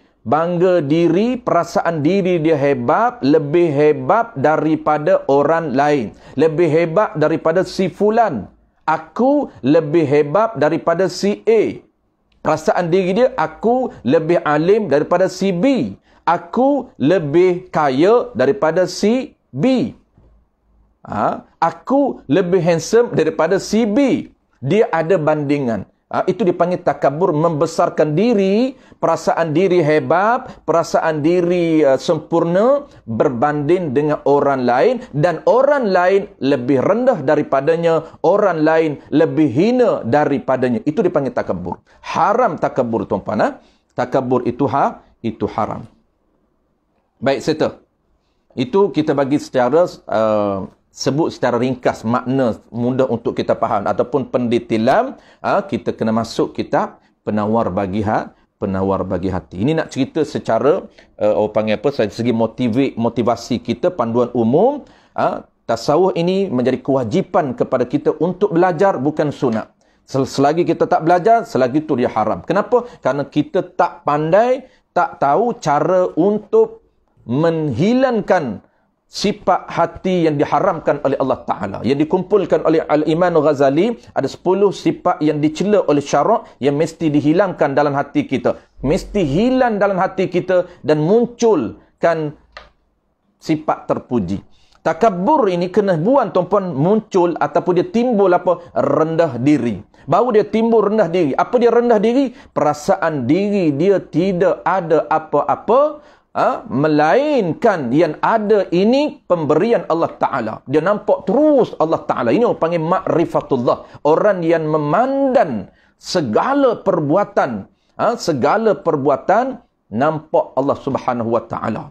perasaan diri dia hebat, lebih hebat daripada orang lain. Lebih hebat daripada si fulan. Aku lebih hebat daripada si A. Perasaan diri dia, aku lebih alim daripada si B. Aku lebih kaya daripada si B. Aku lebih handsome daripada si B. Dia ada bandingan. Itu dipanggil takabur, membesarkan diri, perasaan diri hebat, perasaan diri sempurna berbanding dengan orang lain, dan orang lain lebih rendah daripadanya, orang lain lebih hina daripadanya. Itu dipanggil takabur. Haram takabur tuan-puan. Takabur itu haram. Baik, serta. Itu kita bagi secara sebut secara ringkas, makna mudah untuk kita faham ataupun pendetailan. Kita kena masuk kitab penawar bagi hati. Ini nak cerita secara orang panggil apa, dari segi motivasi kita, panduan umum. Tasawuf ini menjadi kewajipan kepada kita untuk belajar, bukan sunat. Selagi kita tak belajar, selagi itu dia haram. Kenapa? Kerana kita tak pandai, tak tahu cara untuk menghilangkan sifat hati yang diharamkan oleh Allah Ta'ala. Yang dikumpulkan oleh Al-Imam Ghazali, ada 10 sifat yang dicela oleh syarak yang mesti dihilangkan dalam hati kita. Mesti hilang dalam hati kita dan munculkan sifat terpuji. Takabur ini kena buang tuan-puan, muncul ataupun dia timbul apa? Rendah diri. Baru dia timbul rendah diri. Apa dia rendah diri? Perasaan diri dia tidak ada apa-apa, melainkan yang ada ini pemberian Allah Ta'ala. Dia nampak terus Allah Ta'ala. Ini orang panggil ma'rifatullah. Orang yang memandang segala perbuatan. Segala perbuatan nampak Allah Subhanahu Wa Ta'ala.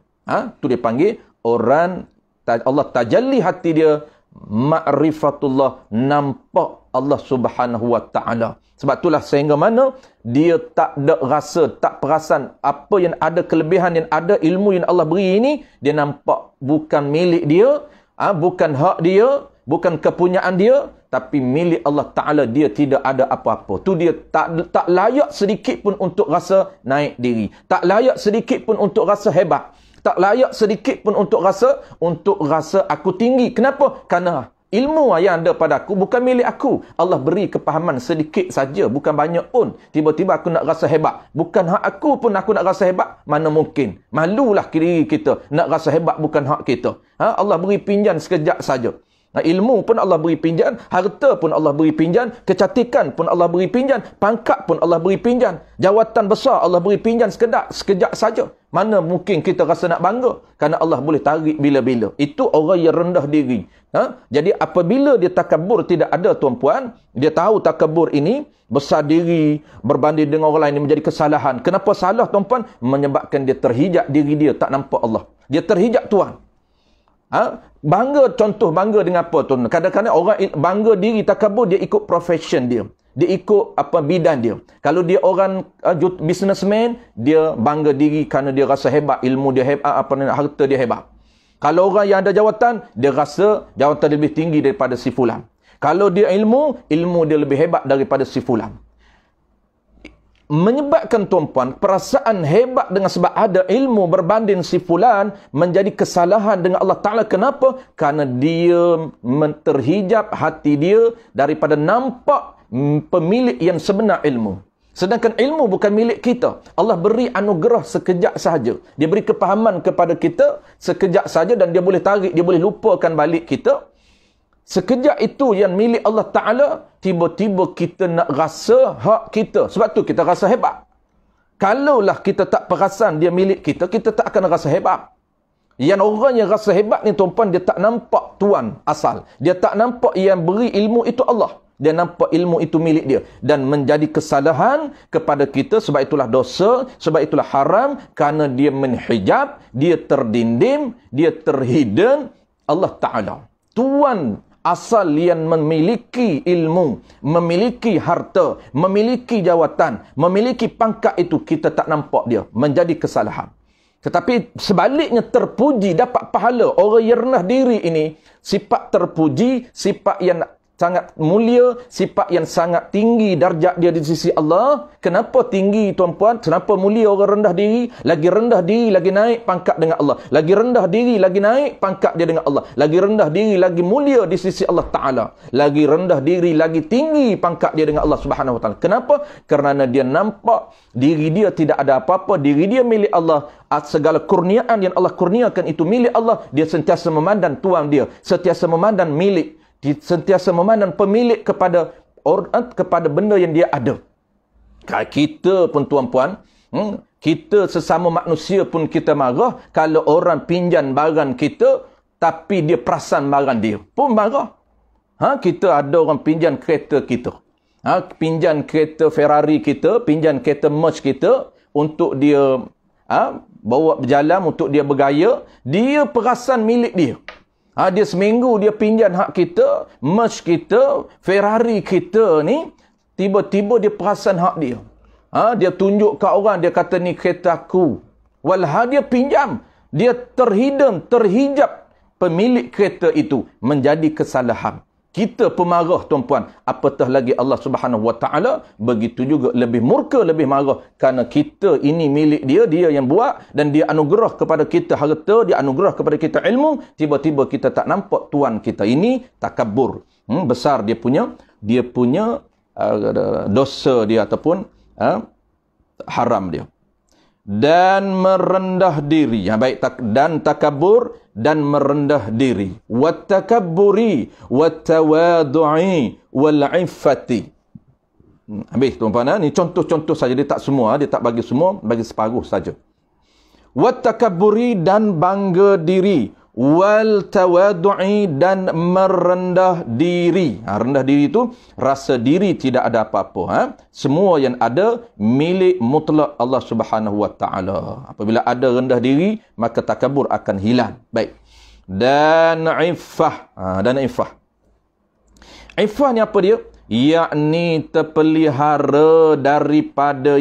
Itu dia panggil orang, Allah tajalli hati dia, ma'rifatullah, nampak Allah Subhanahu Wa Ta'ala. Sebab itulah sehingga mana dia tak ada rasa, tak perasan apa yang ada, kelebihan yang ada, ilmu yang Allah beri ini, dia nampak bukan milik dia, bukan hak dia, bukan kepunyaan dia, tapi milik Allah Ta'ala. Dia tidak ada apa-apa. Tu dia tak layak sedikit pun untuk rasa naik diri. Tak layak sedikit pun untuk rasa hebat. Tak layak sedikit pun untuk rasa aku tinggi. Kenapa? Kerana ilmu yang ada pada aku bukan milik aku. Allah beri kepahaman sedikit saja, bukan banyak pun. Tiba-tiba aku nak rasa hebat. Bukan hak aku pun aku nak rasa hebat. Mana mungkin? Malulah diri kita nak rasa hebat bukan hak kita. Allah beri pinjam sekejap saja. Ilmu pun Allah beri pinjam, harta pun Allah beri pinjam, kecantikan pun Allah beri pinjam, pangkat pun Allah beri pinjam, jawatan besar Allah beri pinjam sekejap saja. Mana mungkin kita rasa nak bangga? Kerana Allah boleh tarik bila-bila. Itu orang yang rendah diri. Jadi apabila dia takabur tidak ada tuan-puan, dia tahu takabur ini besar diri berbanding dengan orang lain ini menjadi kesalahan. Kenapa salah tuan-puan? Menyebabkan dia terhijab diri dia, tak nampak Allah. Dia terhijab Tuhan. Bangga, contoh bangga dengan apa tuan? Kadang-kadang orang bangga diri takabur, dia ikut profession dia. Dia ikut bidang dia. Kalau dia orang businessman, dia bangga diri kerana dia rasa hebat, ilmu dia hebat, harta dia hebat. Kalau orang yang ada jawatan, dia rasa jawatan dia lebih tinggi daripada si fulan. Kalau dia ilmu dia lebih hebat daripada si fulan. Menyebabkan tuan-puan perasaan hebat dengan sebab ada ilmu berbanding si fulan menjadi kesalahan dengan Allah Ta'ala. Kenapa? Kerana dia terhijab hati dia daripada nampak pemilik yang sebenar ilmu. Sedangkan ilmu bukan milik kita. Allah beri anugerah sekejap sahaja. Dia beri kepahaman kepada kita sekejap sahaja dan dia boleh tarik, dia boleh lupakan balik kita. Sekejap itu yang milik Allah Ta'ala, tiba-tiba kita nak rasa hak kita. Sebab tu kita rasa hebat. Kalaulah kita tak perasan dia milik kita, kita tak akan rasa hebat. Yang orang yang rasa hebat ni tuan-puan, dia tak nampak Tuhan asal. Dia tak nampak yang beri ilmu itu Allah. Dia nampak ilmu itu milik dia. Dan menjadi kesalahan kepada kita, sebab itulah dosa, sebab itulah haram, kerana dia menhijab, dia terdindim, dia terhidden Allah Ta'ala. Tuhan asal yang memiliki ilmu, memiliki harta, memiliki jawatan, memiliki pangkat itu, kita tak nampak dia. Menjadi kesalahan. Tetapi sebaliknya terpuji, dapat pahala. Orang yang rendah diri ini, sifat terpuji, sifat yang sangat mulia, sifat yang sangat tinggi darjat dia di sisi Allah. Kenapa tinggi tuan-puan? Kenapa mulia orang rendah diri? Lagi rendah diri, lagi naik pangkat dengan Allah. Lagi rendah diri, lagi naik pangkat dia dengan Allah. Lagi rendah diri, lagi mulia di sisi Allah Ta'ala. Lagi rendah diri, lagi tinggi pangkat dia dengan Allah Subhanahu Wa Ta'ala. Kenapa? Kerana dia nampak diri dia tidak ada apa-apa, diri dia milik Allah. Segala kurniaan yang Allah kurniakan itu milik Allah. Dia sentiasa memandang Tuhan dia, sentiasa memandang milik, sentiasa memandang pemilik kepada benda yang dia ada. Kita pun tuan-puan, kita sesama manusia pun kita marah kalau orang pinjam barang kita tapi dia perasan barang dia, pun marah. Kita ada orang pinjam kereta kita, pinjam kereta Ferrari kita, pinjam kereta Merc kita untuk dia bawa berjalan, untuk dia bergaya, dia perasan milik dia. Dia seminggu dia pinjam hak kita, Merc kita, Ferrari kita ni, tiba-tiba dia perasan hak dia. Dia tunjuk ke orang, dia kata ni kereta aku. Walhal dia pinjam, dia terhijab pemilik kereta itu, menjadi kesalahan. Kita pemarah tuan-puan, apatah lagi Allah Subhanahu Wa Ta'ala, begitu juga lebih murka, lebih marah, kerana kita ini milik dia, dia yang buat, dan dia anugerah kepada kita harta, dia anugerah kepada kita ilmu, tiba-tiba kita tak nampak Tuhan kita. Ini takabur. Besar dia punya dosa dia ataupun haram dia. Dan merendah diri. Dan takabur dan merendah diri. Wattakabburi wattawadu'i wal'iffati. Habis tuan-tuan, ni contoh-contoh saja, dia tak semua, dia tak bagi semua, bagi separuh saja. Wattakabburi dan bangga diri, wal tawadu'i dan merendah diri. Rendah diri itu rasa diri tidak ada apa-apa. Semua yang ada milik mutlak Allah Subhanahu Wa Ta'ala. Apabila ada rendah diri, maka takabur akan hilang. Baik. Dan iffah. Iffah ni apa dia? Yakni terpelihara daripada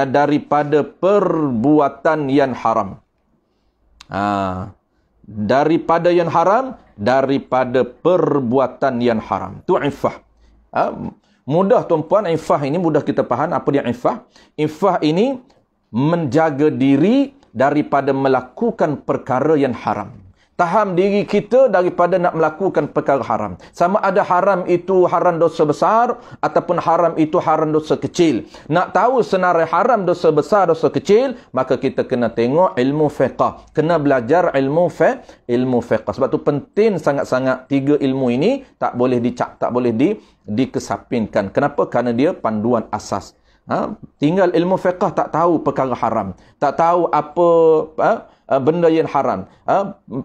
daripada perbuatan yang haram. Daripada yang haram, daripada perbuatan yang haram. Itu iffah. Mudah tuan-puan, iffah ini mudah kita faham apa dia iffah. Iffah ini menjaga diri daripada melakukan perkara yang haram. Tahan diri kita daripada nak melakukan perkara haram. Sama ada haram itu haram dosa besar ataupun haram itu haram dosa kecil. Nak tahu senarai haram dosa besar, dosa kecil, maka kita kena tengok ilmu fiqh. Kena belajar ilmu fiqh. Sebab tu penting sangat-sangat tiga ilmu ini tak boleh dikesapinkan. Kenapa? Kerana dia panduan asas. Tinggal ilmu fiqh tak tahu perkara haram, tak tahu apa benda yang haram,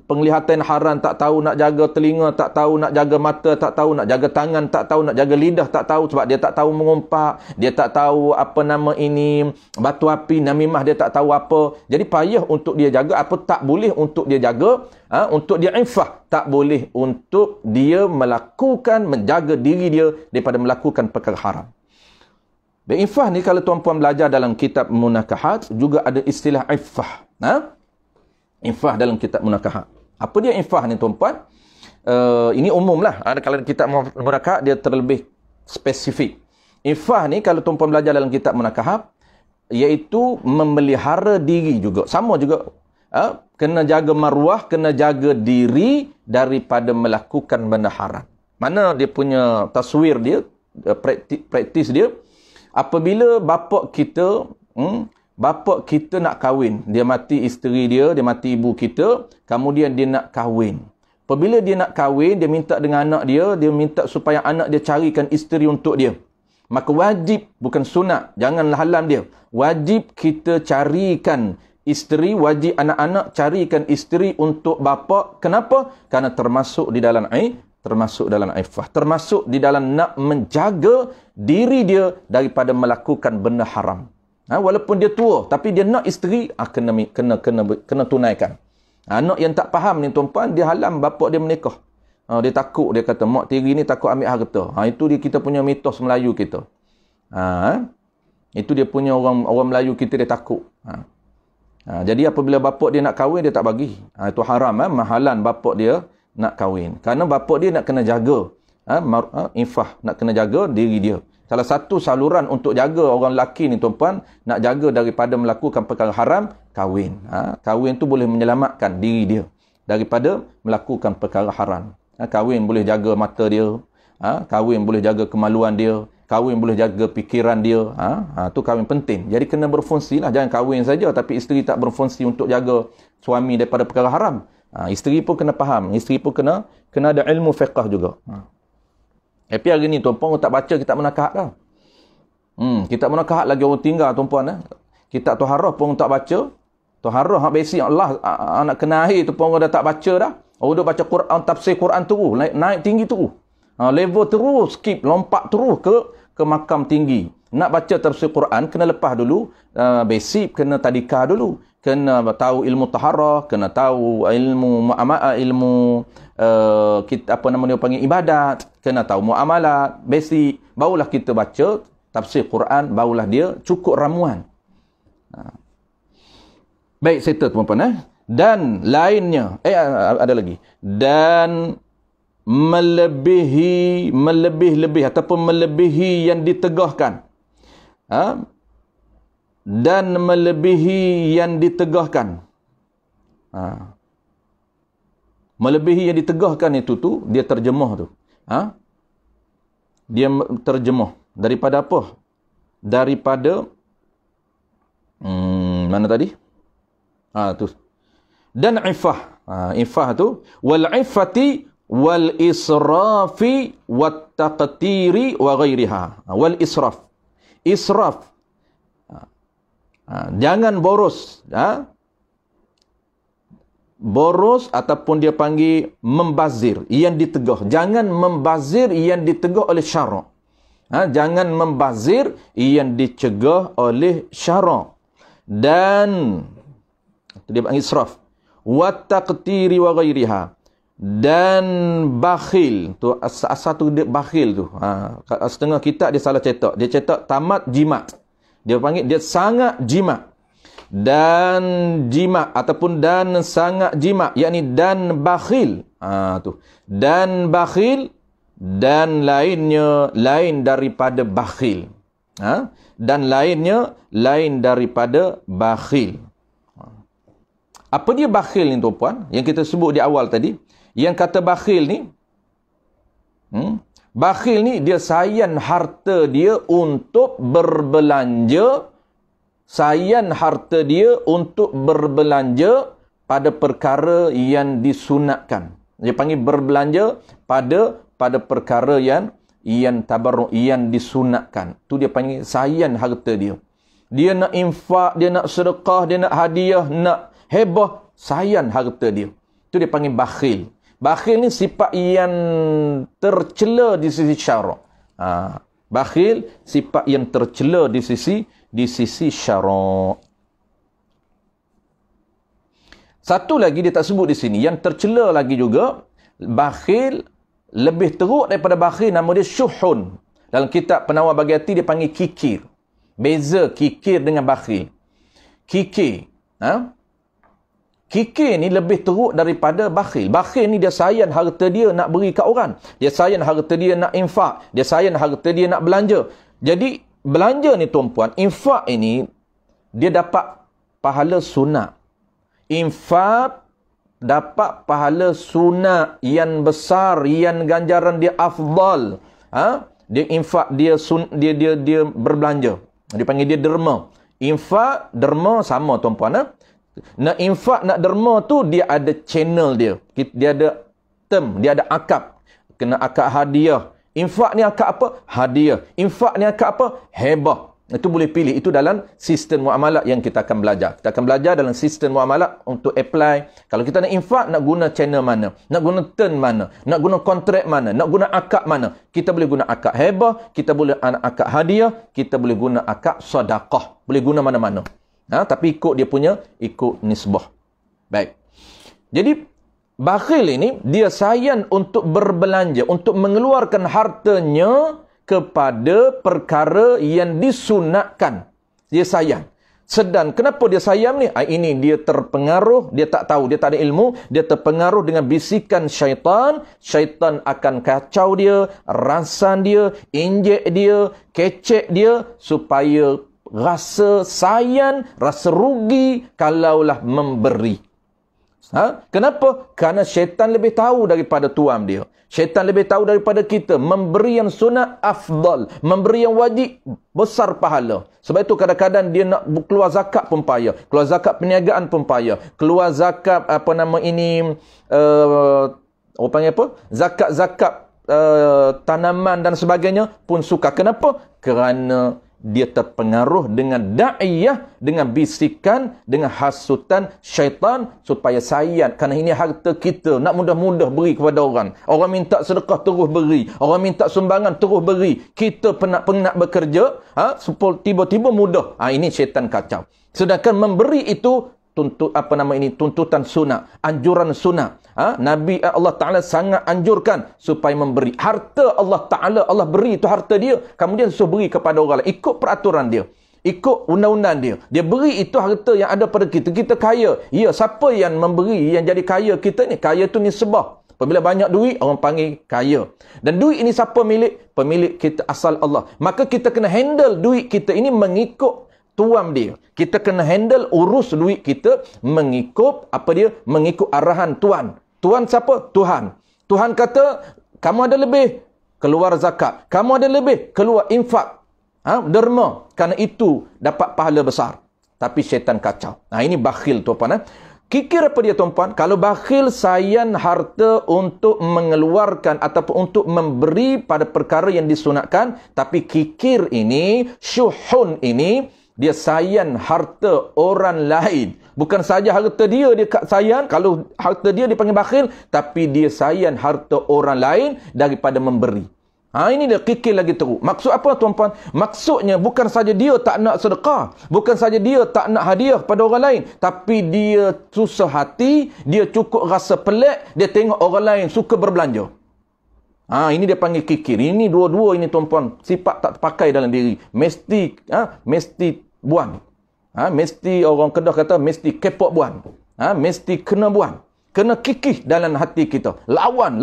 penglihatan haram, tak tahu nak jaga telinga, tak tahu nak jaga mata, tak tahu nak jaga tangan, tak tahu nak jaga lidah, tak tahu sebab dia tak tahu mengumpat, dia tak tahu apa nama ini batu api, namimah dia tak tahu apa. Jadi payah untuk dia jaga, apa tak boleh untuk dia jaga, untuk dia ifah, tak boleh untuk dia melakukan, menjaga diri dia daripada melakukan perkara haram. Ifah ni kalau tuan-puan belajar dalam kitab munakahat juga ada istilah ifah. Ifah dalam kitab munakahat. Apa dia ifah ni tuan-puan? Ini umum lah. Kalau kitab munakahat dia terlebih spesifik. Ifah ni kalau tuan-puan belajar dalam kitab munakahat, iaitu memelihara diri juga. Sama juga. Kena jaga maruah, kena jaga diri daripada melakukan benda haram. Mana dia punya taswir dia, praktis dia. Apabila bapa kita nak kahwin, dia mati isteri dia mati ibu kita, kemudian dia nak kahwin. Apabila dia nak kahwin, dia minta dengan anak dia minta supaya anak dia carikan isteri untuk dia. Maka wajib, bukan sunat, janganlah halam dia. Wajib kita carikan isteri, wajib anak-anak carikan isteri untuk bapa. Kenapa? Kerana termasuk di dalam ifah, termasuk di dalam nak menjaga diri dia daripada melakukan benda haram. Walaupun dia tua tapi dia nak isteri, kena tunaikan. Anak yang tak faham ni tuan-puan, dia halam bapa dia menikah. Dia takut, dia kata mak tiri ni takut ambil harta. Itu dia kita punya mitos Melayu kita. Itu dia punya orang Melayu kita, dia takut. Jadi apabila bapa dia nak kahwin, dia tak bagi. Itu haram, mahalan bapa dia nak kahwin. Kerana bapa dia nak kena jaga ifah, nak kena jaga diri dia. Salah satu saluran untuk jaga orang lelaki ni tuan-puan, nak jaga daripada melakukan perkara haram, kahwin. Kahwin tu boleh menyelamatkan diri dia daripada melakukan perkara haram. Kahwin boleh jaga mata dia, kahwin boleh jaga kemaluan dia, kahwin boleh jaga fikiran dia. Tu kahwin penting. Jadi kena berfungsi lah. Jangan kahwin saja tapi isteri tak berfungsi untuk jaga suami daripada perkara haram. Isteri pun kena faham, isteri pun kena ada ilmu fiqh juga. Tapi hari ni tuan-puan tak baca kitab munakahat dah. Kitab munakahat lagi orang tinggal tuan-puan. Kitab Taharah pun tak baca. Taharah hak basic Allah nak kena akhir tuan-puan dah tak baca dah. Orang dah baca Quran, tafsir Quran terus, naik tinggi terus. Level terus, skip, lompat terus ke makam tinggi. Nak baca tafsir Quran kena lepas dulu basic, kena tadika dulu. Kena tahu ilmu taharah, kena tahu ilmu muamalah, ilmu kita apa nama dia panggil ibadat, kena tahu muamalat, basic. Barulah kita baca tafsir Quran, barulah dia cukup ramuan. Baik, settle tuan-tuan. Dan lainnya, ada lagi. Dan melebihi ataupun melebihi yang ditegahkan. Dan melebihi yang ditegahkan. Melebihi yang ditegahkan itu tu, dia terjemah tu. Dia terjemah. Daripada apa? Daripada, mana tadi? Tu. Dan ifah. Ifah tu. Wal iffati wal israfi wat taqtiri wa ghairiha. Wal israf. Israf. Jangan boros. Boros ataupun dia panggil membazir yang ditegah. Jangan membazir yang ditegah oleh syarak. Jangan membazir yang dicegah oleh syarak. Dan dia panggil israf. Wa taqtiri wa ghairiha. Dan bakhil tu, satu dia bakhil tu. Setengah kitab dia salah cetak. Dia cetak tamat jimat. Dia panggil dia sangat jimat. Dan jimat ataupun dan sangat jimat, yakni dan bakhil. Tu. Dan bakhil dan lainnya lain daripada bakhil. Dan lainnya lain daripada bakhil. Apa dia bakhil ni tuan-puan? Yang kita sebut di awal tadi. Yang kata bakhil ni, bakhil ni dia sayan harta dia untuk berbelanja, sayan harta dia untuk berbelanja pada perkara yang disunatkan. Dia panggil berbelanja pada perkara yang tabarruk, yang disunatkan. Tu dia panggil sayan harta dia. Dia nak infak, dia nak sedekah, dia nak hadiah, nak hebah, sayan harta dia. Tu dia panggil bakhil. Bakhil ni sifat yang tercela di sisi syarak. Bakhil sifat yang tercela di sisi syarak. Satu lagi dia tak sebut di sini, yang tercela lagi juga, bakhil lebih teruk daripada bakhil, nama dia syuhun. Dalam kitab Penawar Bagi Hati dia panggil kikir. Beza kikir dengan bakhil. Kikir, kikir ni lebih teruk daripada bakhil. Bakhil ni dia sayan harta dia nak beri kat orang. Dia sayan harta dia nak infak. Dia sayan harta dia nak belanja. Jadi, belanja ni tuan-puan, infak ini, dia dapat pahala sunat. Infak dapat pahala sunat yang besar, yang ganjaran dia afdal. Dia infak, dia berbelanja. Dia panggil dia derma. Infak, derma sama tuan-puan. Nak infak, nak derma tu, dia ada channel dia. Dia ada term, dia ada akad. Kena akad hadiah. Infak ni akad apa? Hadiah. Infak ni akad apa? Hebah. Itu boleh pilih. Itu dalam sistem muamalat yang kita akan belajar. Kita akan belajar dalam sistem muamalat untuk apply. Kalau kita nak infak, nak guna channel mana? Nak guna term mana? Nak guna kontrak mana? Nak guna akad mana? Kita boleh guna akad hebah, kita boleh guna akad hadiah, kita boleh guna akad sedekah. Boleh guna mana-mana. Tapi ikut nisbah. Baik. Jadi, bakhil ini, dia sayan untuk berbelanja, untuk mengeluarkan hartanya kepada perkara yang disunatkan. Dia sayang. Sedang, kenapa dia sayang ni? Ini dia terpengaruh, dia tak tahu, dia tak ada ilmu, dia terpengaruh dengan bisikan syaitan. Syaitan akan kacau dia, rasan dia, injek dia, kecek dia, supaya rasa sayang, rasa rugi kalaulah memberi. Kenapa? Kerana syaitan lebih tahu daripada tuan dia. Syaitan lebih tahu daripada kita. Memberi yang sunat afdal, memberi yang wajib besar pahala. Sebab itu kadang-kadang dia nak keluar zakat pun payah, keluar zakat perniagaan pun payah, keluar zakat zakat-zakat tanaman dan sebagainya pun sukar. Kenapa? Kerana dia terpengaruh dengan da'iyah, dengan bisikan, dengan hasutan syaitan supaya sayang. Kerana ini harta kita, nak mudah-mudah beri kepada orang. Orang minta sedekah, terus beri. Orang minta sumbangan, terus beri. Kita penat-penat bekerja, tiba-tiba mudah. Ini syaitan kacau. Sedangkan memberi itu tuntutan sunat, anjuran sunat. Nabi Allah Ta'ala sangat anjurkan supaya memberi. Harta Allah Ta'ala, Allah beri itu harta dia, kemudian suruh beri kepada orang lain. Ikut peraturan dia, ikut undang-undang dia. Dia beri itu harta yang ada pada kita. Kita kaya. Ya, siapa yang memberi, yang jadi kaya kita ni? Kaya tu nisbah. Apabila banyak duit, orang panggil kaya. Dan duit ini siapa milik? Pemilik kita asal Allah. Maka kita kena handle duit kita ini mengikut tuan dia. Kita kena handle urus duit kita mengikut mengikut arahan Tuhan. Tuhan siapa? Tuhan. Tuhan kata, kamu ada lebih, keluar zakat. Kamu ada lebih, keluar infak. Derma. Kerana itu dapat pahala besar. Tapi syaitan kacau. Ini bakhil tuan-puan. Kikir apa dia tuan-puan? Kalau bakhil sayan harta untuk mengeluarkan ataupun untuk memberi pada perkara yang disunatkan. Tapi kikir ini, syuhun ini, dia sayan harta orang lain. Bukan saja harta dia sayan. Kalau harta dia dipanggil bakhil. Tapi dia sayan harta orang lain daripada memberi. Ini dia kikir lagi teruk. Maksud apa tuan-puan? Maksudnya bukan saja dia tak nak sedekah. Bukan saja dia tak nak hadiah pada orang lain. Tapi dia susah hati. Dia cukup rasa pelik. Dia tengok orang lain suka berbelanja. Ini dia panggil kikir. Ini dua-dua ini tuan-puan. Sifat tak terpakai dalam diri. Mesti buang. Mesti orang Kedah kata mesti kepok buang. Mesti kena buang. Kena kikih dalam hati kita. Lawan.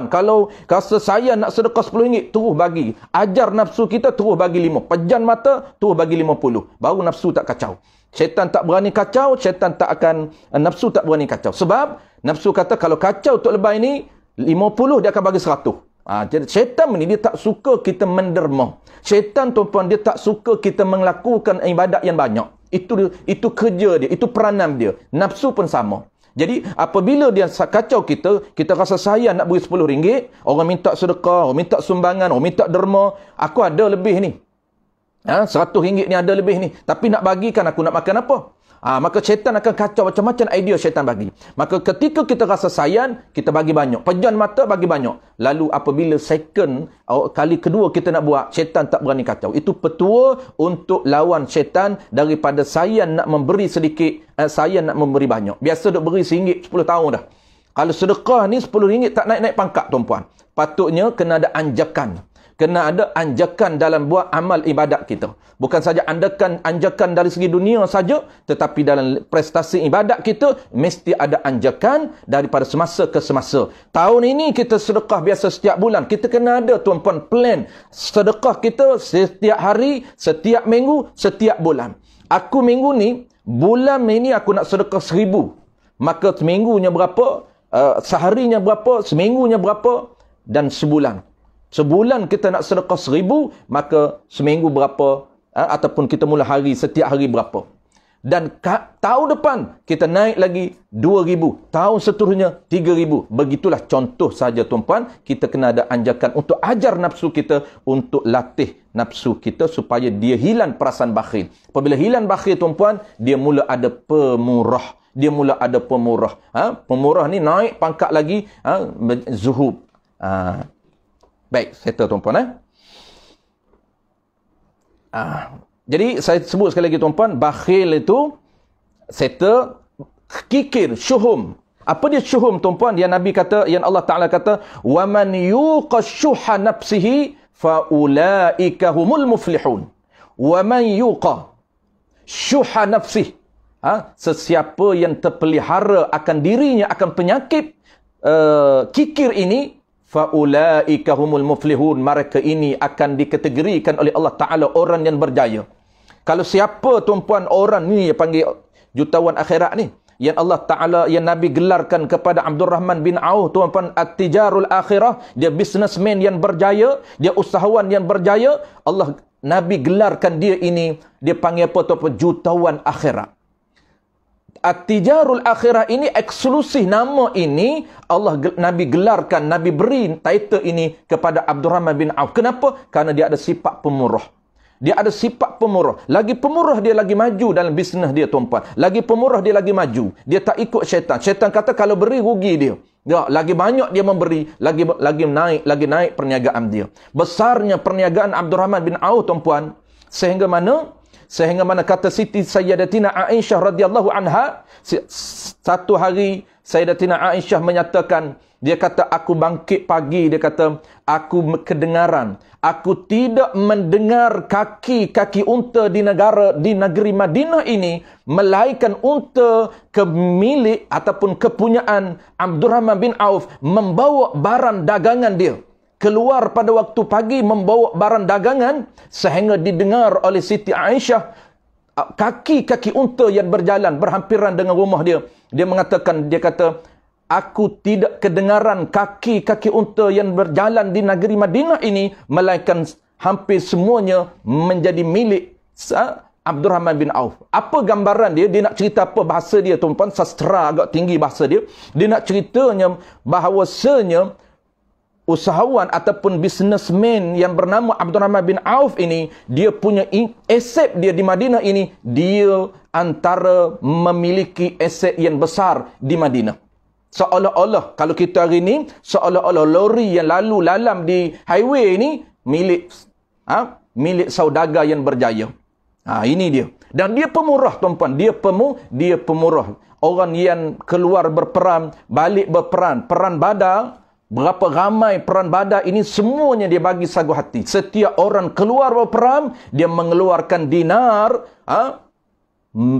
Kalau rasa saya nak sedekah RM10, terus bagi. Ajar nafsu kita, terus bagi 5. Pejam mata, terus bagi 50. Baru nafsu tak kacau. Syaitan tak berani kacau, syaitan tak akan, nafsu tak berani kacau. Sebab nafsu kata kalau kacau untuk lebay ni 50, dia akan bagi 100. Jadi syaitan ni dia tak suka kita menderma. Syaitan tuan-puan, dia tak suka kita melakukan ibadat yang banyak. Itu kerja dia, itu peranan dia. Nafsu pun sama. Jadi apabila dia kacau kita rasa sayang nak beri RM10, orang minta sedekah, orang minta sumbangan, orang minta derma, aku ada lebih ni. RM100 ni ada lebih ni. Tapi nak bagikan aku nak makan apa? Maka syaitan akan kacau macam-macam idea syaitan bagi. Maka ketika kita rasa sayang, kita bagi banyak. Pejahan mata bagi banyak. Lalu apabila kali kedua kita nak buat, syaitan tak berani kacau. Itu petua untuk lawan syaitan daripada sayang nak memberi sedikit, sayang nak memberi banyak. Biasa duk beri RM1 10 tahun dah. Kalau sedekah ni RM10 tak naik-naik pangkat tuan-puan. Patutnya kena ada anjakan. Kena ada anjakan dalam buat amal ibadat kita. Bukan saja anjakan dari segi dunia saja, tetapi dalam prestasi ibadat kita mesti ada anjakan daripada semasa ke semasa. Tahun ini kita sedekah biasa setiap bulan. Kita kena ada tuan-puan plan sedekah kita setiap hari, setiap minggu, setiap bulan. Aku minggu ni, bulan ini aku nak sedekah 1,000. Maka seminggunya berapa? Seharinya berapa? Seminggunya berapa? Dan sebulan. Sebulan kita nak sedekah 1,000, maka seminggu berapa? Ataupun kita mula hari, setiap hari berapa? Dan tahun depan kita naik lagi 2,000. Tahun seterusnya 3,000. Begitulah contoh saja tuan-puan. Kita kena ada anjakan untuk ajar nafsu kita, untuk latih nafsu kita supaya dia hilang perasaan bakhil. Apabila hilang bakhil tuan-puan, dia mula ada pemurah. Dia mula ada pemurah. Pemurah ni naik pangkat lagi, zuhud. Baik, settle tuan-puan. Jadi saya sebut sekali lagi tuan-puan, bakhil itu settle, kikir, syuhum. Apa dia syuhum tuan-puan? Yang Nabi kata, yang Allah Ta'ala kata, وَمَنْ يُوقَ الشُّحَ نَفْسِهِ فَأُولَٰئِكَ هُمُ الْمُفْلِحُونَ وَمَنْ يُوقَ الشُّحَ نَفْسِهِ sesiapa yang terpelihara akan dirinya, akan penyakit kikir ini, faulaika humul muflihun, mereka ini akan dikategorikan oleh Allah Ta'ala orang yang berjaya. Kalau siapa tuan-puan orang ni yang panggil jutawan akhirat ni, yang Allah Ta'ala, yang Nabi gelarkan kepada Abdul Rahman bin Auf, tuan-puan, at-tijarul akhirah, dia businessman yang berjaya, dia usahawan yang berjaya, Nabi gelarkan dia ini, dia panggil apa tuan-puan? Jutawan akhirat. At-tijarul akhirah ini eksklusif, nama ini Nabi gelarkan, Nabi beri title ini kepada Abdurrahman bin Auf. Kenapa? Karena dia ada sifat pemurah. Dia ada sifat pemurah. Lagi pemurah dia lagi maju dalam bisnes dia tuan-puan. Lagi pemurah dia lagi maju. Dia tak ikut syaitan. Syaitan kata kalau beri rugi dia. Ya, lagi banyak dia memberi, lagi naik perniagaan dia. Besarnya perniagaan Abdurrahman bin Auf tuan-puan, sehingga mana kata Siti Sayyidatina Aisyah radhiyallahu anha, satu hari Sayyidatina Aisyah menyatakan, dia kata aku bangkit pagi, dia kata aku kedengaran, aku tidak mendengar kaki unta di negeri Madinah ini melainkan unta kemilik ataupun kepunyaan Abdurrahman bin Auf membawa barang dagangan dia. Keluar pada waktu pagi membawa barang dagangan, sehingga didengar oleh Siti Aisyah kaki unta yang berjalan berhampiran dengan rumah dia. Dia mengatakan, dia kata, aku tidak kedengaran kaki unta yang berjalan di negeri Madinah ini melainkan hampir semuanya menjadi milik Abdurrahman bin Auf. Apa gambaran dia? Dia nak cerita apa? Bahasa dia tuan-tuan, sastra agak tinggi bahasa dia. Dia nak ceritanya bahawasanya usahawan ataupun businessman yang bernama Abdurrahman bin Auf ini, dia punya aset dia di Madinah ini, dia antara memiliki aset yang besar di Madinah. Seolah-olah, kalau kita hari ini, seolah-olah lori yang lalu lalang di highway ini milik saudagar yang berjaya. Ini dia. Dan dia pemurah tuan-puan, dia pemurah. Orang yang keluar berperang, balik berperang, perang Badar, berapa ramai perang Badar ini, semuanya dia bagi sagu hati. Setiap orang keluar berperang, dia mengeluarkan dinar.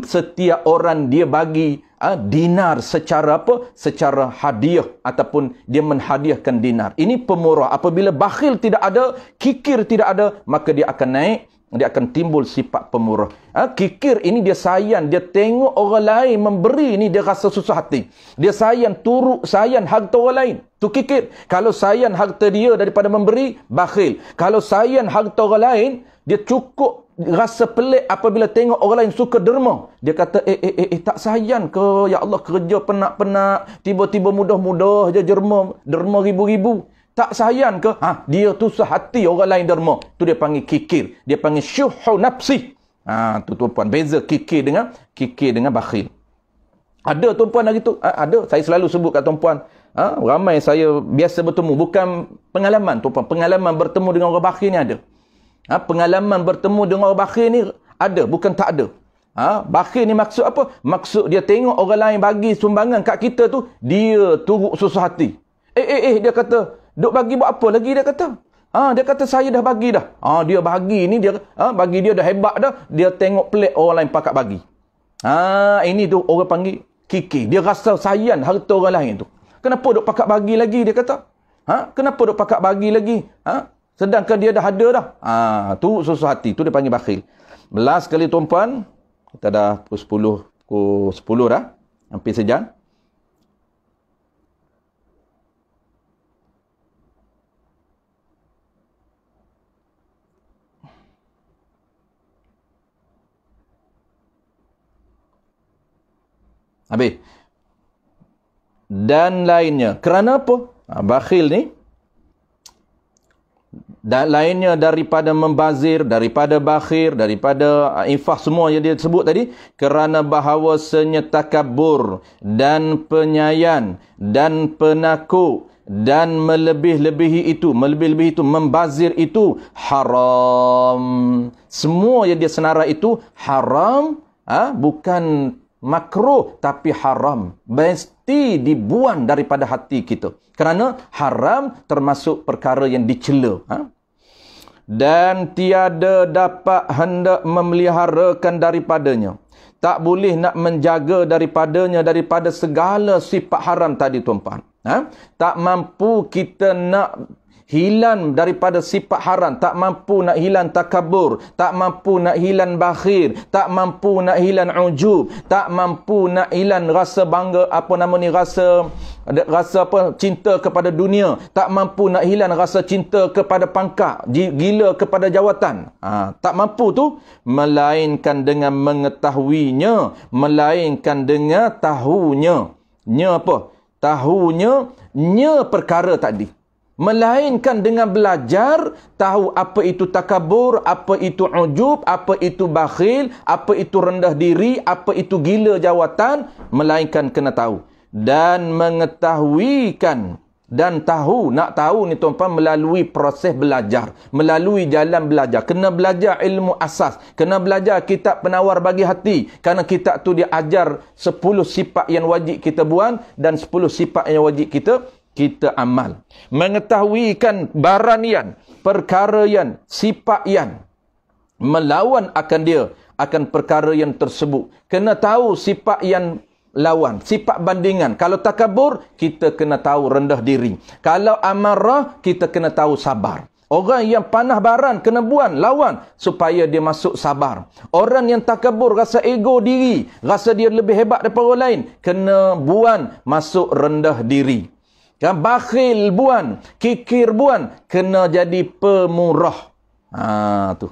Setiap orang dia bagi dinar secara apa? Secara hadiah, ataupun dia menhadiahkan dinar. Ini pemurah. Apabila bakhil tidak ada, kikir tidak ada, maka dia akan naik dia akan timbul sifat pemurah. Kikir ini dia sayang, dia tengok orang lain memberi ni dia rasa susah hati. Dia sayang sayang harta orang lain. Tu kikir. Kalau sayang harta dia daripada memberi, bakhil. Kalau sayang harta orang lain, dia cukup rasa pelik apabila tengok orang lain suka derma. Dia kata, tak sayang ke? Ya Allah, kerja penat-penat, tiba-tiba mudah-mudah je derma ribu-ribu. Tak sayang ke? Dia tu sehati orang lain derma. Tu dia panggil kikir. Dia panggil syuhu nafsi. Tu tuan-puan, beza kikir dengan bakhil. Ada tuan-puan lagi tu? Ada. Saya selalu sebut kat tuan-puan. Ramai saya biasa bertemu. Bukan pengalaman tuan-puan. Pengalaman bertemu dengan orang bakhil ni ada. Pengalaman bertemu dengan orang bakhil ni ada. Bukan tak ada. Bakhil ni maksud apa? Maksud dia tengok orang lain bagi sumbangan kat kita tu, dia turut susah hati. Dia kata, duk bagi buat apa lagi dia kata? Dia kata saya dah bagi dah. Dia bagi ni dia bagi dia dah hebat dah. Dia tengok pelik orang lain pakat bagi. Ini tu orang panggil kikir. Dia rasa sayang harta orang lain tu. Kenapa duk pakat bagi lagi dia kata? Kenapa duk pakat bagi lagi? Sedangkan dia dah ada dah. Tu susah hati. Tu dia panggil bakhil. Last kali tuan-puan, kita dah pukul 10 dah. Hampir sejam. Habis. Dan lainnya. Kerana apa? Bakhil ni. Dan lainnya daripada membazir, daripada bakhir, daripada infak semua yang dia sebut tadi. Kerana bahawasanya takabur dan penyayang dan penakut dan melebih-lebihi itu, membazir itu haram. Semua yang dia senarai itu haram, bukan makruh tapi haram. Mesti dibuang daripada hati kita. Kerana haram termasuk perkara yang dicela. Dan tiada dapat hendak memeliharakan daripadanya. Tak boleh nak menjaga daripadanya, daripada segala sifat haram tadi tuan-tuan. Tak mampu kita nak hilang daripada sifat haram, tak mampu nak hilang takabur, tak mampu nak hilang bakhir, tak mampu nak hilang ujub, tak mampu nak hilang rasa bangga, rasa cinta kepada dunia, tak mampu nak hilang rasa cinta kepada pangkat, gila kepada jawatan. Tak mampu tu, melainkan dengan mengetahuinya, melainkan dengan tahunya. Nya apa? Tahunya, perkara tadi. Melainkan dengan belajar, tahu apa itu takabur, apa itu ujub, apa itu bakhil, apa itu rendah diri, apa itu gila jawatan. Melainkan kena tahu. Dan mengetahuikan. Dan tahu, nak tahu ni tuan-tuan melalui proses belajar. Melalui jalan belajar. Kena belajar ilmu asas. Kena belajar kitab penawar bagi hati. Kerana kitab tu dia ajar 10 sifat yang wajib kita buang dan 10 sifat yang wajib kita amal. Mengetahuikan barang yang, perkara yang, sifat yang melawan akan dia, akan perkara yang tersebut. Kena tahu sifat yang lawan, sifat bandingan. Kalau takabur, kita kena tahu rendah diri. Kalau amarah, kita kena tahu sabar. Orang yang panah baran kena buang, lawan supaya dia masuk sabar. Orang yang takabur, rasa ego diri, rasa dia lebih hebat daripada orang lain, kena buang, masuk rendah diri. Bakhil buan, kikir buan, kena jadi pemurah. Tu.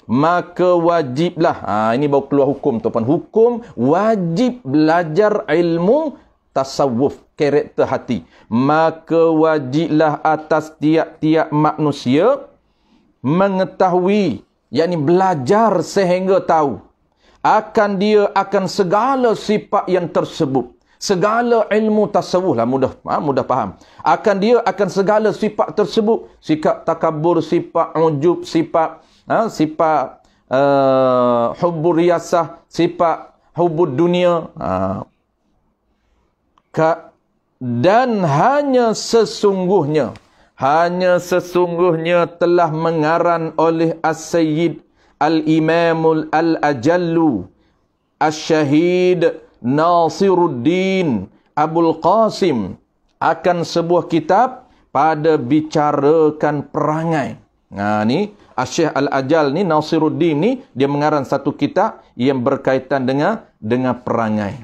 Maka wajiblah. Ini baru keluar hukum tuan-tuan. Hukum wajib belajar ilmu tasawuf, karakter hati. Maka wajiblah atas tiap-tiap manusia mengetahui, yakni belajar sehingga tahu akan segala sifat yang tersebut. Segala ilmu tasawuf lah, mudah faham. Akan segala sifat tersebut. Sifat takabur, sifat ujub, sifat hubbur riyasah, sifat hubbud dunia. Dan hanya sesungguhnya telah mengaran oleh As-Sayyid Al-Imamul Al-Ajallu Asy-Syahid Nasiruddin Abul Qasim akan sebuah kitab pada bicarakan perangai. Ni Syekh Al-Ajal ni, Nasiruddin ni, dia mengarang satu kitab yang berkaitan dengan perangai.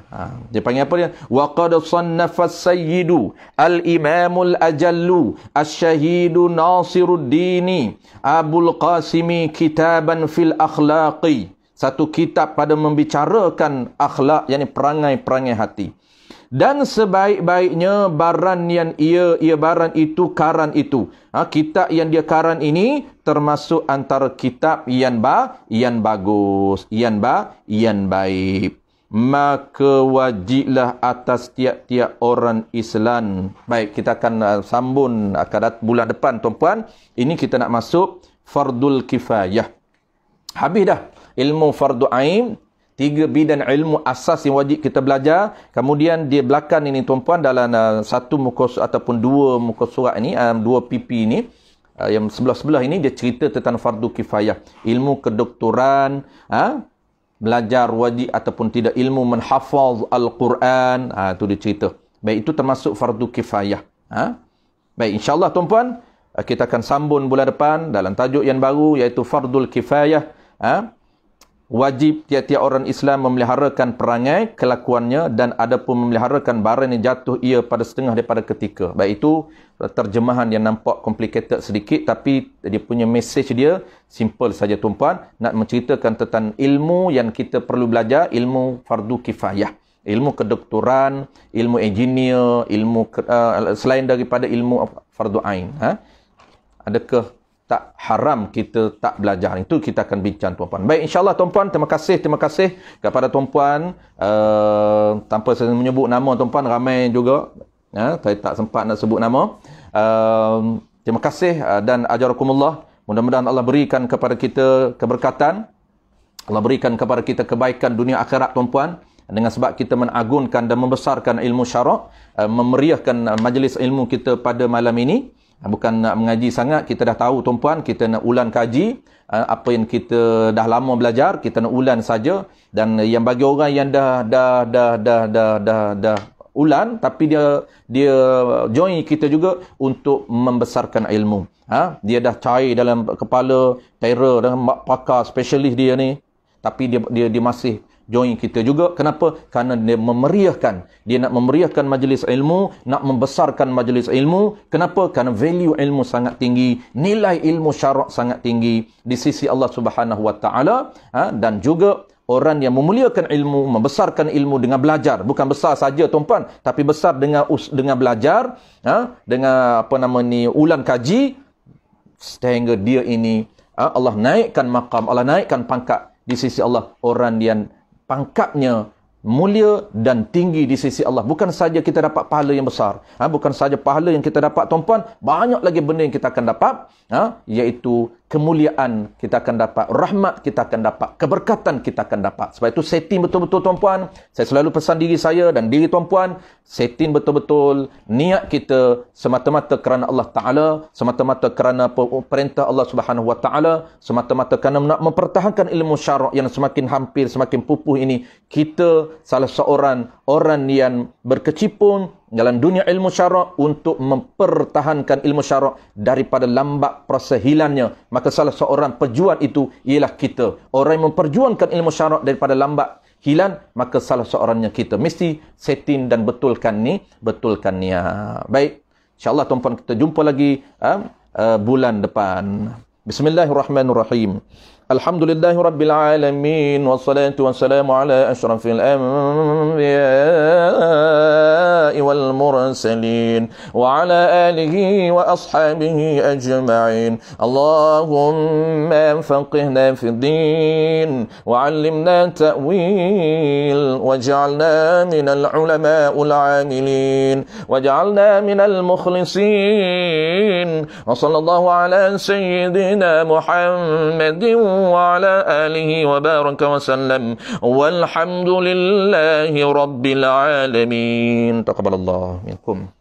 Dia panggil apa dia? Wa qad sannafa as-sayyidu al-imamul ajallu asy-syahidu Nasiruddin Abul Qasimi kitaban fil akhlaqi. Satu kitab pada membicarakan akhlak, yakni perangai-perangai hati. Dan sebaik-baiknya baran yang ia baran itu karan itu. Kitab yang dia karan ini termasuk antara kitab yang bagus, yang baik. Maka wajiblah atas tiap-tiap orang Islam. Baik, kita akan sambung bulan depan, tuan-puan. Ini kita nak masuk fardul kifayah. Habis dah ilmu fardu ain. 3 bidang ilmu asas yang wajib kita belajar. Kemudian dia belakang ini, tuan-puan, dalam satu muka ataupun 2 muka surat ini, 2 PP ini, yang sebelah-sebelah ini, dia cerita tentang fardu kifayah. Ilmu kedoktoran, belajar wajib ataupun tidak, ilmu menhafaz Al-Quran, itu dia cerita. Baik, itu termasuk fardu kifayah. Baik, insyaAllah, tuan-puan, kita akan sambung bulan depan dalam tajuk yang baru, iaitu fardul kifayah. Wajib tiap-tiap orang Islam memeliharakan perangai, kelakuannya, dan ada pun memeliharakan barang yang jatuh ia pada setengah daripada ketika. Baik, itu terjemahan yang nampak complicated sedikit, tapi dia punya message dia simple saja, tuan-puan. Nak menceritakan tentang ilmu yang kita perlu belajar, ilmu fardu kifayah. Ilmu kedoktoran, ilmu engineer, ilmu selain daripada ilmu fardu ain. Adakah tak haram kita tak belajar? Itu kita akan bincang, tuan-puan. Baik, insyaAllah, tuan-puan, terima kasih kepada tuan-puan. Tanpa saya menyebut nama, tuan-puan, ramai juga. Saya tak sempat nak sebut nama. Terima kasih dan ajarakumullah. Mudah-mudahan Allah berikan kepada kita keberkatan. Allah berikan kepada kita kebaikan dunia akhirat, tuan-puan. Dengan sebab kita menagungkan dan membesarkan ilmu syarak, memeriahkan majlis ilmu kita pada malam ini. Bukan nak mengaji sangat, kita dah tahu, tuan-puan, kita nak ulang kaji apa yang kita dah lama belajar, kita nak ulang saja. Dan yang bagi orang yang dah ulang, tapi dia join kita juga untuk membesarkan ilmu. Dia dah cair dalam kepala, terror dan pakar spesialis dia ni, tapi dia masih join kita juga. Kenapa? Kerana dia memeriahkan. Dia nak memeriahkan majlis ilmu, nak membesarkan majlis ilmu. Kenapa? Kerana value ilmu sangat tinggi, nilai ilmu syarak sangat tinggi di sisi Allah Subhanahu Wa Taala. Dan juga orang yang memuliakan ilmu, membesarkan ilmu dengan belajar. Bukan besar saja, tuan-puan, tapi besar dengan belajar, dengan ulang kaji, sehingga dia ini Allah naikkan maqam, Allah naikkan pangkat di sisi Allah. Orang yang pangkatnya mulia dan tinggi di sisi Allah. Bukan saja kita dapat pahala yang besar, bukan saja pahala yang kita dapat, tuan-puan, banyak lagi benda yang kita akan dapat, iaitu kemuliaan kita akan dapat, rahmat kita akan dapat, keberkatan kita akan dapat. Sebab itu setting betul-betul, tuan-puan. Saya selalu pesan diri saya dan diri tuan-puan, setting betul-betul niat kita semata-mata kerana Allah Ta'ala, semata-mata kerana perintah Allah Subhanahu Wa Ta'ala, semata-mata kerana nak mempertahankan ilmu syarak yang semakin hampir, semakin pupuh ini. Kita salah seorang orang yang berkecimpung dalam dunia ilmu syarak untuk mempertahankan ilmu syarak daripada lambat proses hilangnya. Maka salah seorang pejuang itu ialah kita. Orang yang memperjuangkan ilmu syarak daripada lambat hilang, maka salah seorangnya kita. Mesti setting dan betulkan niat. Baik, insyaAllah, tuan-puan, kita jumpa lagi bulan depan. Bismillahirrahmanirrahim. Alhamdulillahi Rabbil Alamin. Wassalatu wassalamu ala ashrafil anbiya'i wal mursalin. Wa ala alihi wa ashabihi ajma'in. Allahumma faqihna fid din. Wa allimna ta'wil. Waj'alna minal ulama'ul 'amilin. Waj'alna minal mukhlisin. Wa sallallahu ala sayyidina Muhammadin وعلى آله وبارك وسلم والحمد لله رب العالمين. تقبل الله منكم.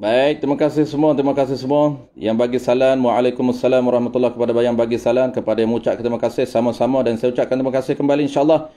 Baik, terima kasih semua. Terima kasih semua. Yang bagi salam, Waalaikumsalam warahmatullahi kepada yang bagi salam. Kepada yang mengucapkan terima kasih sama-sama. Dan saya ucapkan terima kasih kembali insyaAllah.